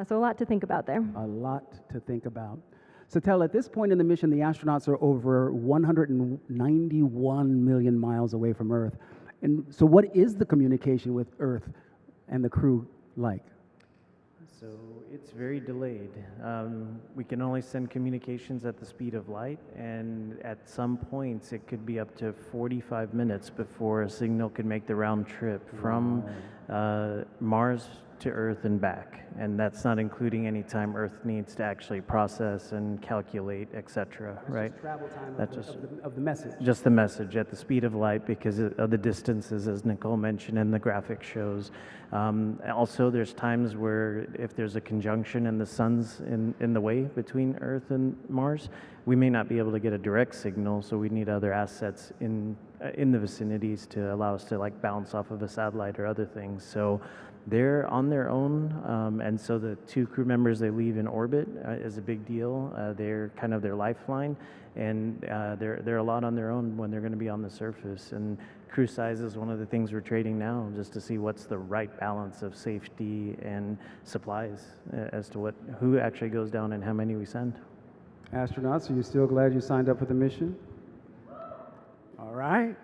So a lot to think about there. A lot to think about. So tell, at this point in the mission, the astronauts are over 191 million miles away from Earth. And so what is the communication with Earth and the crew like? So it's very delayed. We can only send communications at the speed of light, and at some points it could be up to 45 minutes before a signal could make the round trip from Mars to Earth and back. And that's not including any time Earth needs to actually process and calculate, etc. Right? Just travel time That's of the message. Just the message at the speed of light because of the distances, as Nicole mentioned, and the graphic shows. Also, there's times where if there's a conjunction and the sun's in the way between Earth and Mars, we may not be able to get a direct signal, so we need other assets in the vicinities to allow us to like bounce off of a satellite or other things. So they're on their own, and so the two crew members they leave in orbit is a big deal. They're kind of their lifeline, and they're a lot on their own when they're going to be on the surface. And crew size is one of the things we're trading now, just to see what's the right balance of safety and supplies as to who actually goes down and how many we send. Astronauts, are you still glad you signed up for the mission? All right.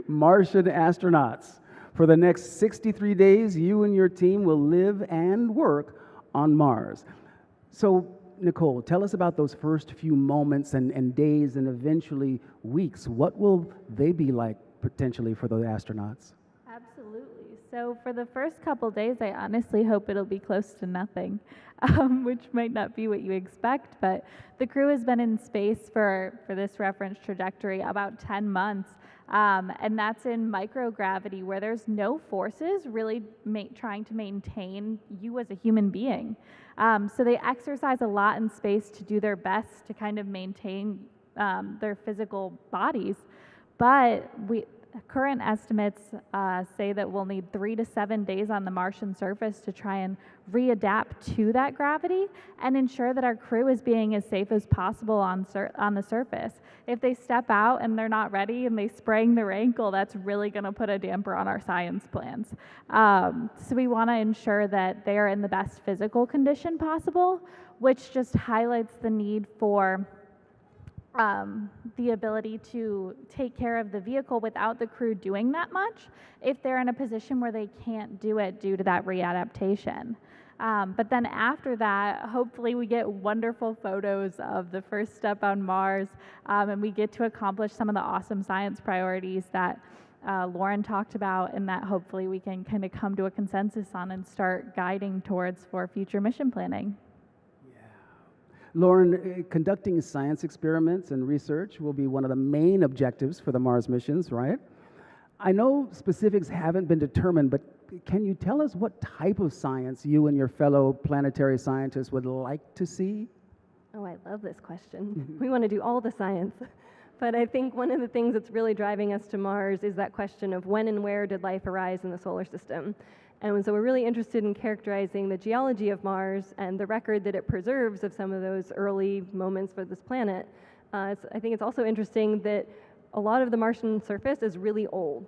Martian astronauts. For the next 63 days, you and your team will live and work on Mars. So, Nicole, tell us about those first few moments and days and eventually weeks. What will they be like potentially for those astronauts? Absolutely. So for the first couple days, I honestly hope it'll be close to nothing, which might not be what you expect, but the crew has been in space for this reference trajectory about 10 months. And that's in microgravity where there's no forces really trying to maintain you as a human being. So they exercise a lot in space to do their best to kind of maintain their physical bodies. But current estimates say that we'll need 3 to 7 days on the Martian surface to try and readapt to that gravity and ensure that our crew is being as safe as possible on the surface. If they step out and they're not ready and they sprain their ankle, that's really going to put a damper on our science plans. So we want to ensure that they are in the best physical condition possible, which just highlights the need for the ability to take care of the vehicle without the crew doing that much if they're in a position where they can't do it due to that readaptation. But then after that, hopefully we get wonderful photos of the first step on Mars, and we get to accomplish some of the awesome science priorities that Lauren talked about, and that hopefully we can kind of come to a consensus on and start guiding towards for future mission planning. Lauren, conducting science experiments and research will be one of the main objectives for the Mars missions, right? I know specifics haven't been determined, but can you tell us what type of science you and your fellow planetary scientists would like to see? Oh, I love this question. We want to do all the science. But I think one of the things that's really driving us to Mars is that question of when and where did life arise in the solar system? And so we're really interested in characterizing the geology of Mars and the record that it preserves of some of those early moments for this planet. I think it's also interesting that a lot of the Martian surface is really old,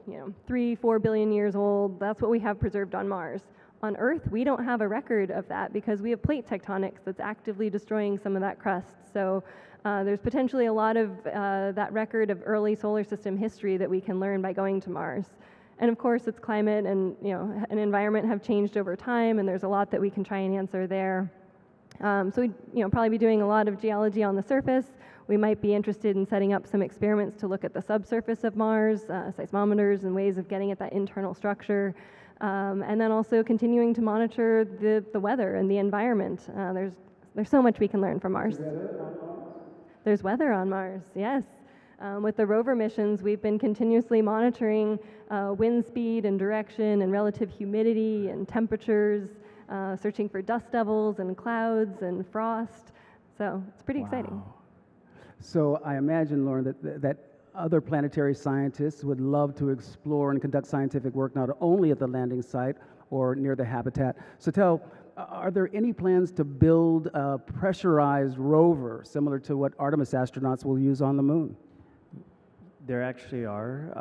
3-4 billion years old. That's what we have preserved on Mars. On Earth, we don't have a record of that because we have plate tectonics that's actively destroying some of that crust. So there's potentially a lot of that record of early solar system history that we can learn by going to Mars. And of course, its climate and an environment have changed over time, and there's a lot that we can try and answer there. So we'd probably be doing a lot of geology on the surface. We might be interested in setting up some experiments to look at the subsurface of Mars, seismometers and ways of getting at that internal structure. And then also continuing to monitor the weather and the environment. There's so much we can learn from Mars. There's weather on Mars, yes. With the Rover missions, we've been continuously monitoring wind speed and direction and relative humidity and temperatures, searching for dust devils and clouds and frost. So it's pretty exciting. So I imagine, Lauren, that other planetary scientists would love to explore and conduct scientific work not only at the landing site or near the habitat. So are there any plans to build a pressurized rover similar to what Artemis astronauts will use on the moon? There actually are.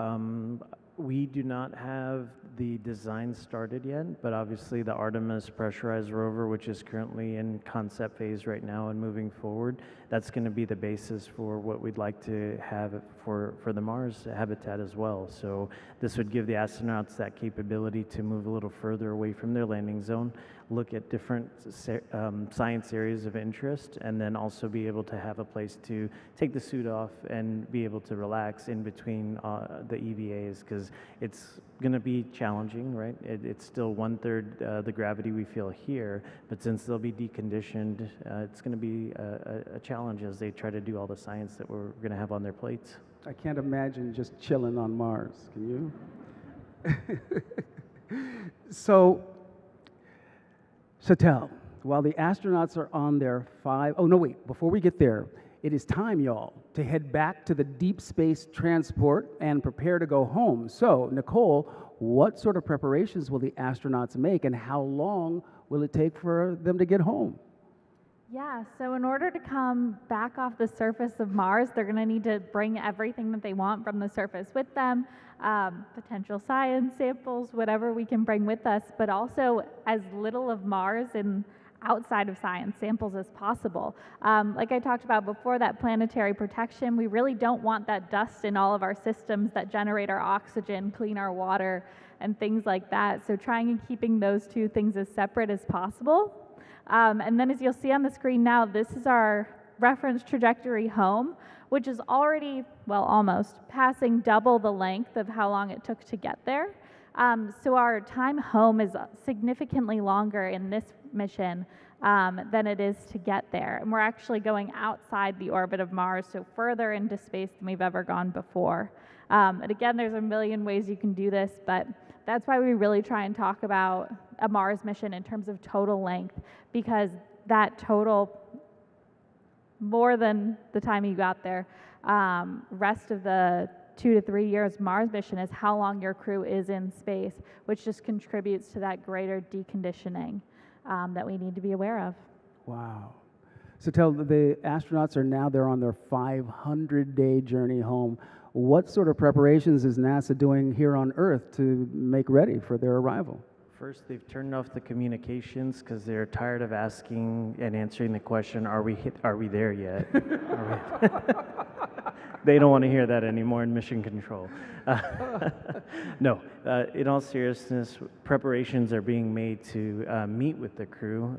We do not have the design started yet, but obviously the Artemis pressurized rover, which is currently in concept phase right now and moving forward, that's going to be the basis for what we'd like to have for the Mars habitat as well. So this would give the astronauts that capability to move a little further away from their landing zone, look at different science areas of interest, and then also be able to have a place to take the suit off and be able to relax in between the EVAs, because it's going to be challenging, right? It's still 1/3 the gravity we feel here, but since they'll be deconditioned, it's going to be a challenge as they try to do all the science that we're going to have on their plates. I can't imagine just chilling on Mars, can you? So tell, while the astronauts are on their before we get there, it is time, y'all, to head back to the deep space transport and prepare to go home. So, Nicole, what sort of preparations will the astronauts make, and how long will it take for them to get home? Yeah, so in order to come back off the surface of Mars, they're going to need to bring everything that they want from the surface with them, potential science samples, whatever we can bring with us, but also as little of Mars and outside of science samples as possible. Like I talked about before, that planetary protection, we really don't want that dust in all of our systems that generate our oxygen, clean our water, and things like that. So trying and keeping those two things as separate as possible. And then as you'll see on the screen now, this is our reference trajectory home, which is already, well, almost passing double the length of how long it took to get there. So our time home is significantly longer in this mission than it is to get there. And we're actually going outside the orbit of Mars, so further into space than we've ever gone before. And again, there's a million ways you can do this, but that's why we really try and talk about a Mars mission in terms of total length, because that total, more than the time you got there, rest of the 2 to 3 years Mars mission is how long your crew is in space, which just contributes to that greater deconditioning that we need to be aware of. Wow. So tell the astronauts are now they're on their 500-day journey home. What sort of preparations is NASA doing here on Earth to make ready for their arrival? First, they've turned off the communications because they're tired of asking and answering the question, are we there yet? They don't want to hear that anymore in mission control. No, in all seriousness, preparations are being made to meet with the crew.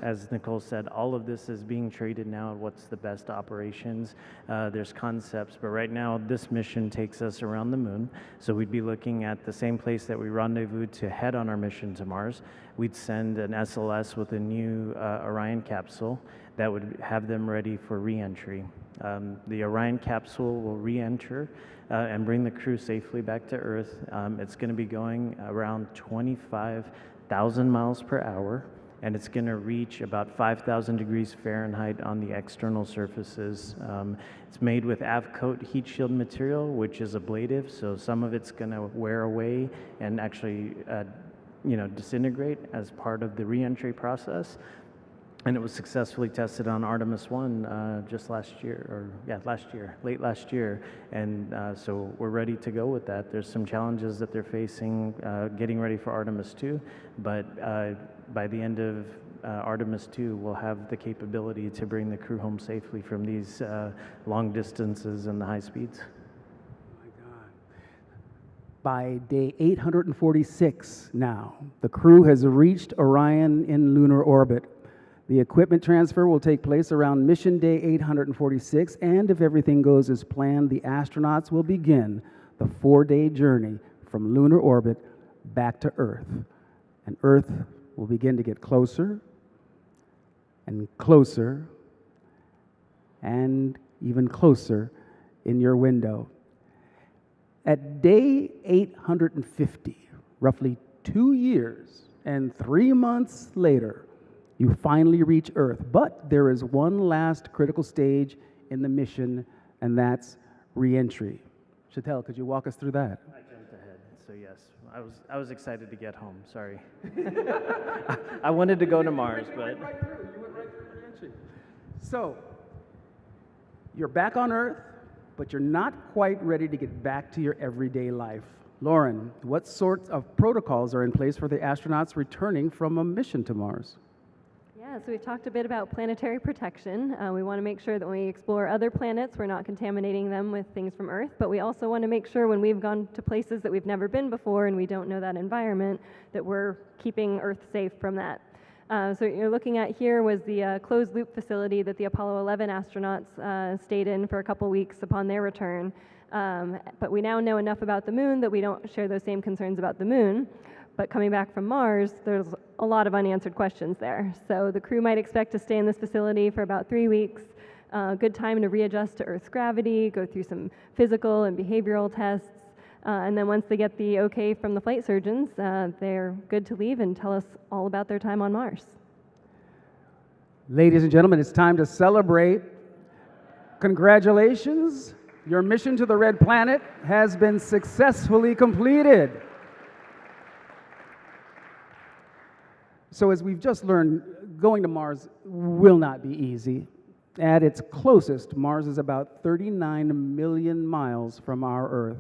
As Nicole said, all of this is being traded now. What's the best operations? There's concepts, but right now this mission takes us around the moon. So we'd be looking at the same place that we rendezvous to head on our mission to Mars. We'd send an SLS with a new Orion capsule that would have them ready for re-entry. The Orion capsule will re-enter and bring the crew safely back to Earth. It's going to be going around 25,000 miles per hour, and it's going to reach about 5,000 degrees Fahrenheit on the external surfaces. It's made with AVCOAT heat shield material, which is ablative, so some of it's going to wear away and actually disintegrate as part of the re-entry process. And it was successfully tested on Artemis 1 just last year, late last year. And so we're ready to go with that. There's some challenges that they're facing getting ready for Artemis 2, but by the end of Artemis 2, we'll have the capability to bring the crew home safely from these long distances and the high speeds. By day 846 now, the crew has reached Orion in lunar orbit. The equipment transfer will take place around mission day 846, and if everything goes as planned, the astronauts will begin the 4-day journey from lunar orbit back to Earth. And Earth will begin to get closer and closer and even closer in your window. At day 850, roughly 2 years and 3 months later, you finally reach Earth. But there is one last critical stage in the mission, and that's re-entry. Chattel, could you walk us through that? I jumped ahead, so yes. I was excited to get home, sorry. I wanted to go to Mars, but... You went right through re-entry. So, you're back on Earth, but you're not quite ready to get back to your everyday life. Lauren, what sorts of protocols are in place for the astronauts returning from a mission to Mars? Yeah, so we've talked a bit about planetary protection. We want to make sure that when we explore other planets, we're not contaminating them with things from Earth, but we also want to make sure when we've gone to places that we've never been before and we don't know that environment, that we're keeping Earth safe from that. So what you're looking at here was the closed loop facility that the Apollo 11 astronauts stayed in for a couple weeks upon their return. But we now know enough about the moon that we don't share those same concerns about the moon. But coming back from Mars, there's a lot of unanswered questions there. So the crew might expect to stay in this facility for about 3 weeks. Good time to readjust to Earth's gravity, go through some physical and behavioral tests. And then once they get the okay from the flight surgeons, they're good to leave and tell us all about their time on Mars. Ladies and gentlemen, it's time to celebrate. Congratulations. Your mission to the Red Planet has been successfully completed. So as we've just learned, going to Mars will not be easy. At its closest, Mars is about 39 million miles from our Earth.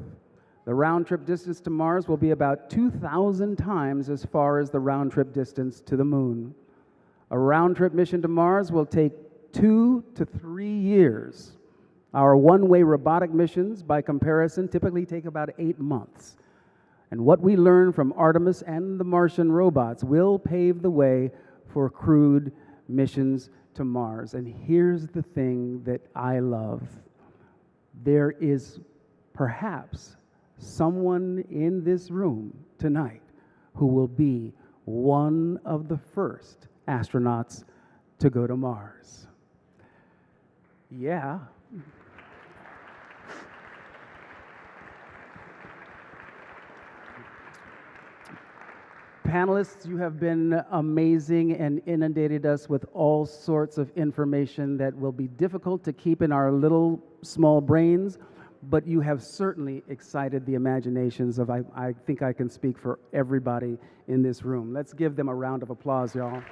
The round-trip distance to Mars will be about 2,000 times as far as the round-trip distance to the Moon. A round-trip mission to Mars will take 2 to 3 years. Our one-way robotic missions, by comparison, typically take about 8 months. And what we learn from Artemis and the Martian robots will pave the way for crewed missions to Mars. And here's the thing that I love. There is perhaps someone in this room tonight who will be one of the first astronauts to go to Mars. Yeah. Panelists, you have been amazing and inundated us with all sorts of information that will be difficult to keep in our little small brains, but you have certainly excited the imaginations of, I think I can speak for everybody in this room. Let's give them a round of applause, y'all.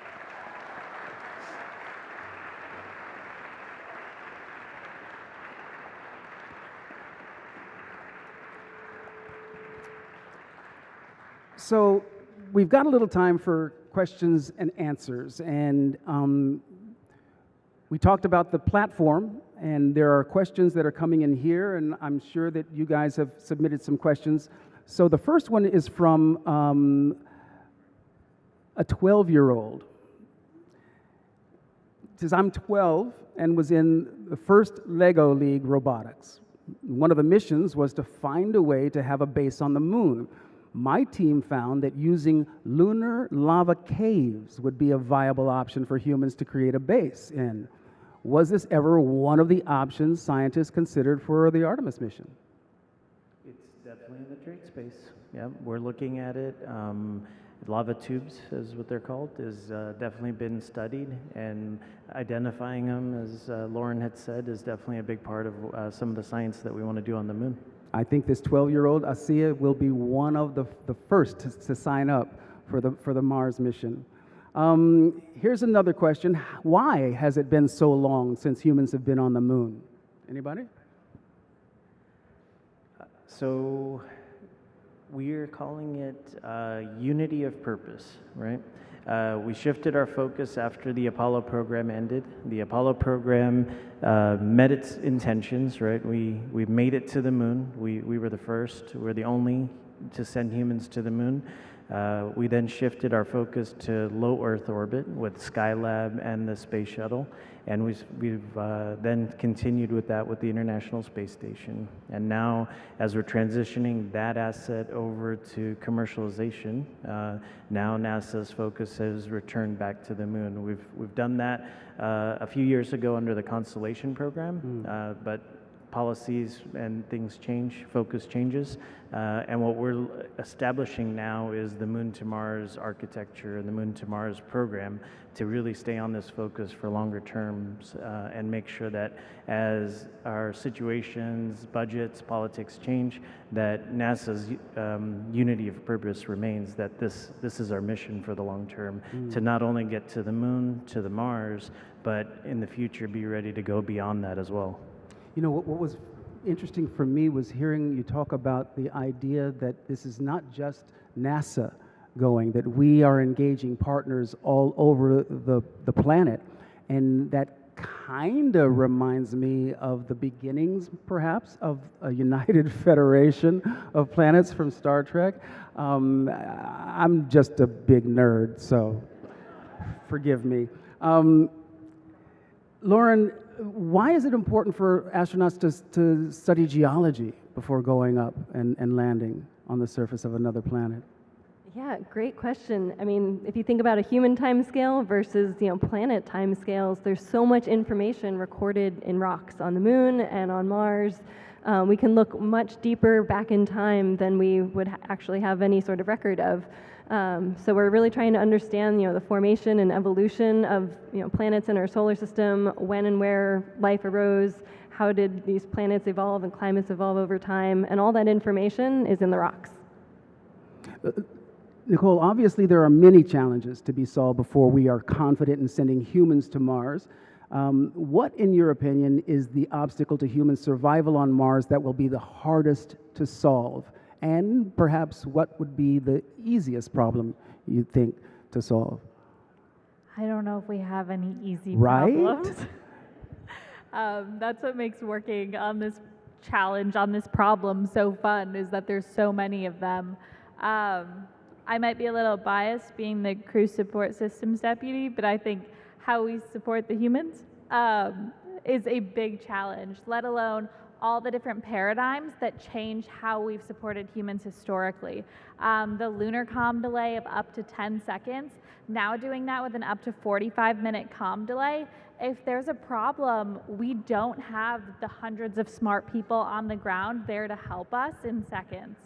So we've got a little time for questions and answers, and we talked about the platform, and there are questions that are coming in here, and I'm sure that you guys have submitted some questions. So the first one is from a 12-year-old. It says, I'm 12 and was in the first LEGO League robotics. One of the missions was to find a way to have a base on the moon. My team found that using lunar lava caves would be a viable option for humans to create a base in. Was this ever one of the options scientists considered for the Artemis mission? It's definitely in the trade space. Yeah, we're looking at it. Lava tubes, is what they're called, has definitely been studied, and identifying them, as Lauren had said, is definitely a big part of some of the science that we want to do on the moon. I think this 12-year-old Asiya will be one of the first to sign up for the Mars mission. Here's another question. Why has it been so long since humans have been on the moon? Anybody? So we're calling it unity of purpose, right? We shifted our focus after the Apollo program ended. The Apollo program met its intentions, right? We made it to the moon. We were the first. We're the only to send humans to the moon. We then shifted our focus to low Earth orbit with Skylab and the Space Shuttle, and we've then continued with that with the International Space Station. And now, as we're transitioning that asset over to commercialization, now NASA's focus has returned back to the moon. We've done that a few years ago under the Constellation program, but policies and things change, focus changes, and what we're establishing now is the Moon to Mars architecture and the Moon to Mars program to really stay on this focus for longer terms and make sure that as our situations, budgets, politics change, that NASA's unity of purpose remains, that this is our mission for the long term, to not only get to the moon, to the Mars, but in the future be ready to go beyond that as well. You know, what was interesting for me was hearing you talk about the idea that this is not just NASA going, that we are engaging partners all over the planet. And that kind of reminds me of the beginnings, perhaps, of a united federation of planets from Star Trek. I'm just a big nerd, so forgive me. Lauren, why is it important for astronauts to study geology before going up and landing on the surface of another planet? Yeah, great question. I mean, if you think about a human time scale versus, planet time scales, there's so much information recorded in rocks on the moon and on Mars. We can look much deeper back in time than we would actually have any sort of record of. So we're really trying to understand, the formation and evolution of, planets in our solar system, when and where life arose, how did these planets evolve and climates evolve over time, and all that information is in the rocks. Nicole, obviously there are many challenges to be solved before we are confident in sending humans to Mars. What, in your opinion, is the obstacle to human survival on Mars that will be the hardest to solve? And perhaps what would be the easiest problem you think to solve? I don't know if we have any easy problems. That's what makes working on this challenge, on this problem so fun, is that there's so many of them. I might be a little biased being the crew support systems deputy, but I think how we support the humans is a big challenge, let alone all the different paradigms that change how we've supported humans historically. The lunar comm delay of up to 10 seconds, now doing that with an up to 45-minute comm delay. If there's a problem, we don't have the hundreds of smart people on the ground there to help us in seconds.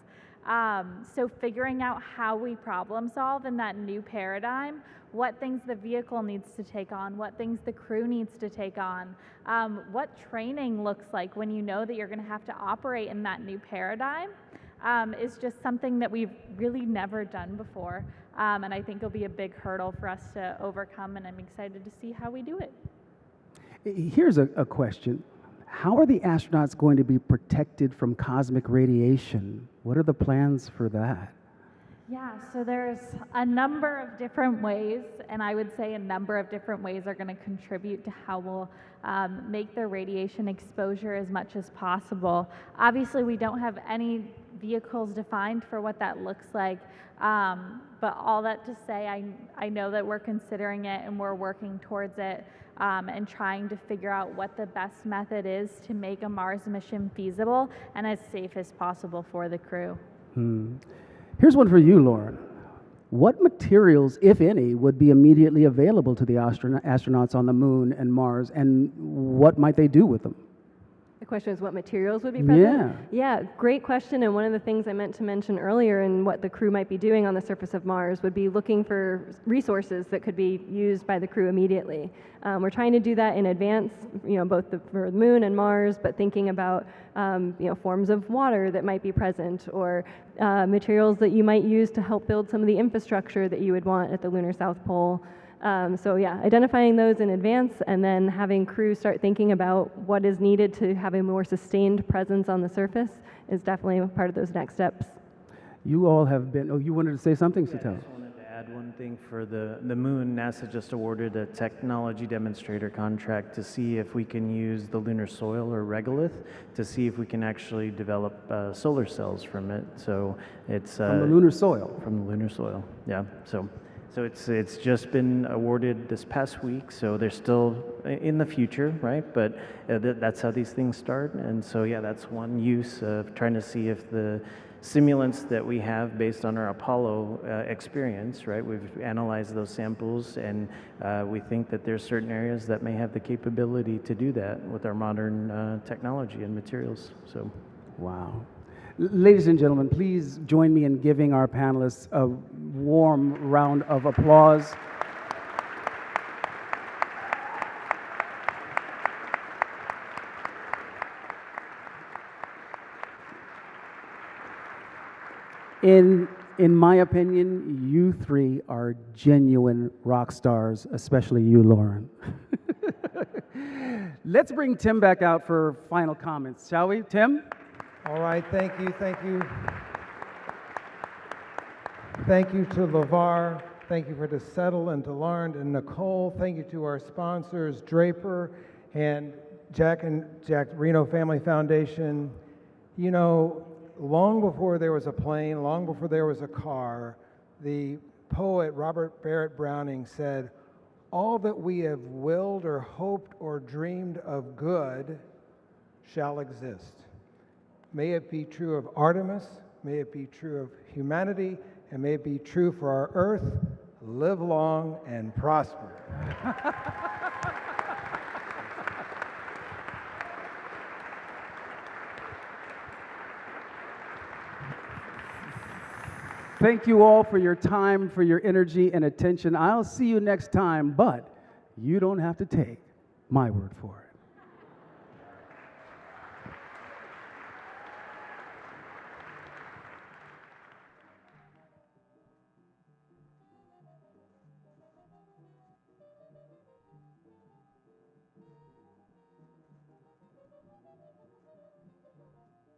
So figuring out how we problem solve in that new paradigm, what things the vehicle needs to take on, what things the crew needs to take on, what training looks like when you know that you're going to have to operate in that new paradigm, is just something that we've really never done before. And I think it'll be a big hurdle for us to overcome, and I'm excited to see how we do it. Here's a question. How are the astronauts going to be protected from cosmic radiation? What are the plans for that? Yeah, so there's a number of different ways, and I would say a number of different ways are going to contribute to how we'll make the radiation exposure as much as possible. Obviously, we don't have any vehicles defined for what that looks like, but all that to say, I know that we're considering it and we're working towards it. And trying to figure out what the best method is to make a Mars mission feasible and as safe as possible for the crew. Here's one for you, Lauren. What materials, if any, would be immediately available to the astronauts on the moon and Mars, and what might they do with them? The question is what materials would be present? Yeah, great question. And one of the things I meant to mention earlier and what the crew might be doing on the surface of Mars would be looking for resources that could be used by the crew immediately. We're trying to do that in advance, both for the moon and Mars, but thinking about, forms of water that might be present or materials that you might use to help build some of the infrastructure that you would want at the lunar South Pole. So yeah, identifying those in advance and then having crew start thinking about what is needed to have a more sustained presence on the surface is definitely part of those next steps. You all have been, you wanted to say something, Satel? I just wanted to add one thing for the moon. NASA just awarded a technology demonstrator contract to see if we can use the lunar soil or regolith to see if we can actually develop solar cells from it. So it's from the lunar soil. From the lunar soil, yeah. So it's just been awarded this past week. So they're still in the future, right? But that's how these things start. And so yeah, that's one use of trying to see if the simulants that we have based on our Apollo experience, right? We've analyzed those samples, and we think that there's certain areas that may have the capability to do that with our modern technology and materials. So, wow. Ladies and gentlemen, please join me in giving our panelists a warm round of applause. In my opinion, you three are genuine rock stars, especially you, Lauren. Let's bring Tim back out for final comments, shall we? Tim? All right, thank you, thank you. Thank you to LeVar, thank you to Settle and to Lauren and Nicole. Thank you to our sponsors, Draper and Jack Reno Family Foundation. You know, long before there was a plane, long before there was a car, the poet Robert Barrett Browning said, "All that we have willed or hoped or dreamed of good shall exist." May it be true of Artemis, may it be true of humanity, and may it be true for our Earth. Live long and prosper. Thank you all for your time, for your energy and attention. I'll see you next time, but you don't have to take my word for it.